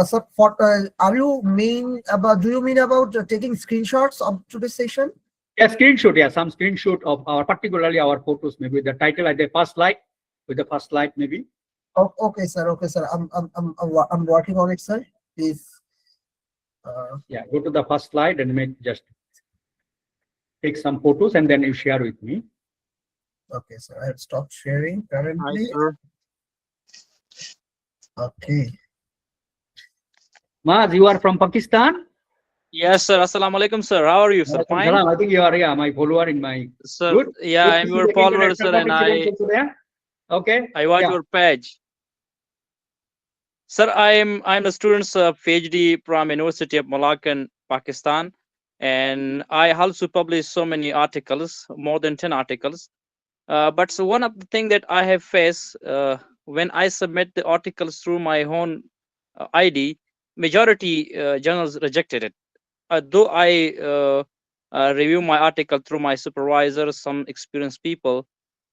Sir, do you mean about taking screenshots of today's session? Yeah, screenshot. Yeah, some screenshot of particularly our photos, maybe the title at the first slide, with the first slide maybe. Oh, okay, sir. Okay, sir. I'm working on it, sir. Please. Yeah, go to the first slide and just take some photos and then you share with me. Okay, sir. I have stopped sharing currently. Hi, sir. Okay. Maz, you are from Pakistan? Yes, sir. Assalamu alaikum, sir. How are you, sir? Fine. I think you are, yeah, my follower in my. Sir, Good. yeah, Good I'm to your see the follower, sir, and international there. Okay. I watch Yeah. your page. Sir, I'm a student of PhD from University of Malacca, Pakistan, and I also publish so many articles, more than 10 articles. But so one of the things that I have faced when I submit the articles through my own ID, majority journals rejected it. Though I review my article through my supervisors, some experienced people,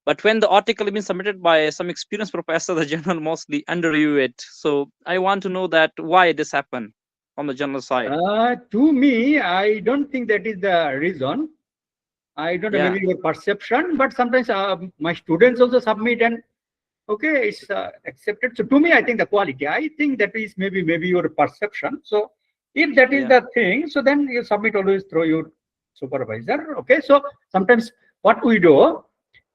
but when the article has been submitted by some experienced professor, the journal mostly under-review it. So I want to know that why this happened on the journal side. To me, I don't think that is the reason. I don't know, Yeah. maybe your perception, but sometimes my students also submit and okay, it's accepted. So to me, I think the quality, I think that is maybe your perception. So if that is the thing, so then you submit always through your supervisor. Okay, so sometimes what we do,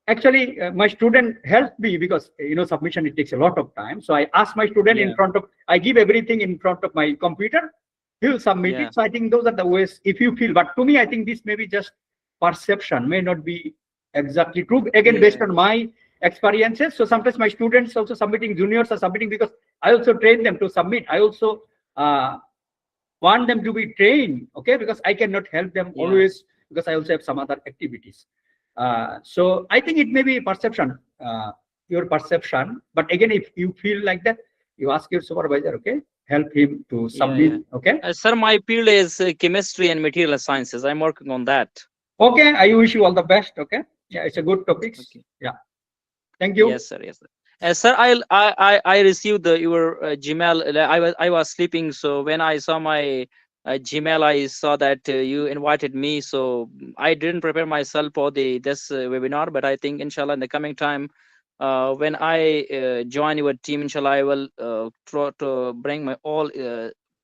actually, my student helped me because submission, it takes a lot of time. So I ask my student in front of, I give everything in front of my computer. He will submit it. So I think those are the ways. If you feel, but to me, I think this may be just perception, may not be exactly true. Again, based on my experiences. So sometimes my students also submitting, juniors are submitting because I also train them to submit. I also want them to be trained. Okay, because I cannot help them always because I also have some other activities. So I think it may be perception, your perception. But again, if you feel like that, you ask your supervisor, okay, help him to submit. Okay. Sir, my field is chemistry and material sciences. I'm working on that. Okay, I wish you all the best. Okay. Yeah, it's a good topic. Okay. Yeah. Thank you. Yes, sir. Yes, sir. Sir, I received your Gmail. I was sleeping, so when I saw my Gmail, I saw that you invited me. So I didn't prepare myself for this webinar, but I think inshallah in the coming time, when I join your team, inshallah, I will try to bring my all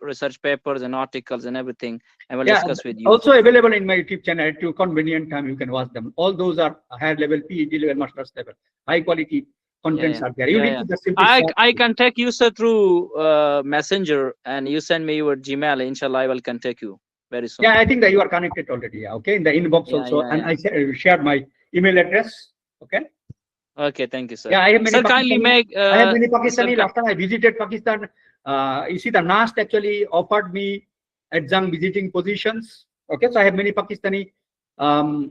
research papers and articles and everything, and we'll discuss with you. Also available in my YouTube channel at your convenient time. You can watch them. All those are higher level, PhD level, master's level, high quality contents are there. You need to just simply I contact you, sir, through Messenger, and you send me your Gmail. Inshallah, I will contact you very soon. Yeah, I think that you are connected already. Yeah, okay, in the inbox also, and I shared my email address. Okay. Okay, thank you, sir. Yeah, I have many. Sir, kindly make. I have many Pakistani. Last time I visited Pakistan, you see, the NAST actually offered me adjunct visiting positions. Okay, so I have many Pakistani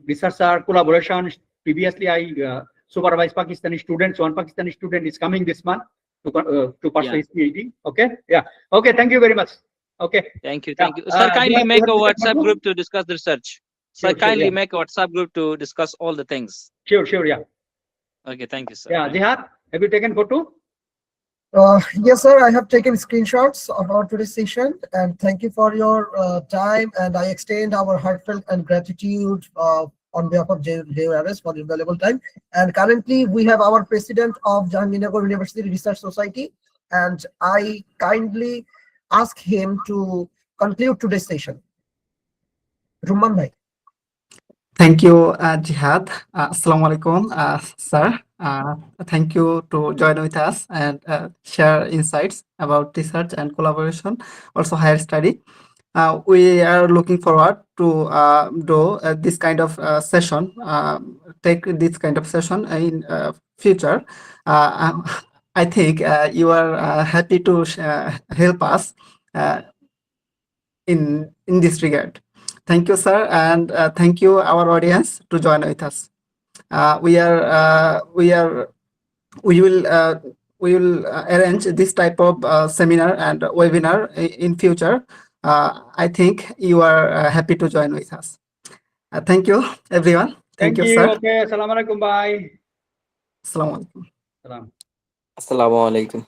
researcher collaborations. Previously, I supervised Pakistani students. One Pakistani student is coming this month. to pursue Yeah. his PhD. Okay. Yeah. Okay. Thank you very much. Okay. Thank you. Yeah. Thank you. Sir, kindly Jihad, make a you have WhatsApp taken group to discuss the research. Sir, Sure, sure, kindly yeah. make a WhatsApp group to discuss all the things. Sure. Yeah. Okay, thank you, sir. Yeah. Thank you. Jihad, have you taken photo? Yes, sir. I have taken screenshots of our today's session, and thank you for your time. And I extend our heartfelt and gratitude on behalf of JRS for your valuable time. And currently, we have our president of Jahangirnagar University Research Society, and I kindly ask him to conclude today's session. Rahman bhai. Thank you, Jihad. Assalamu alaikum, sir. Thank you to join with us and share insights about research and collaboration, also higher study. We are looking forward to do this kind of session, take this kind of session in future. I think you are happy to help us in this regard. Thank you, sir, and thank you, our audience, to join with us. We will arrange this type of seminar and webinar in future. I think you are happy to join with us. Thank you, everyone. Thank you, sir. Okay. Assalamualaikum. Bye. Assalamu alaikum. Salam. Assalamu alaikum.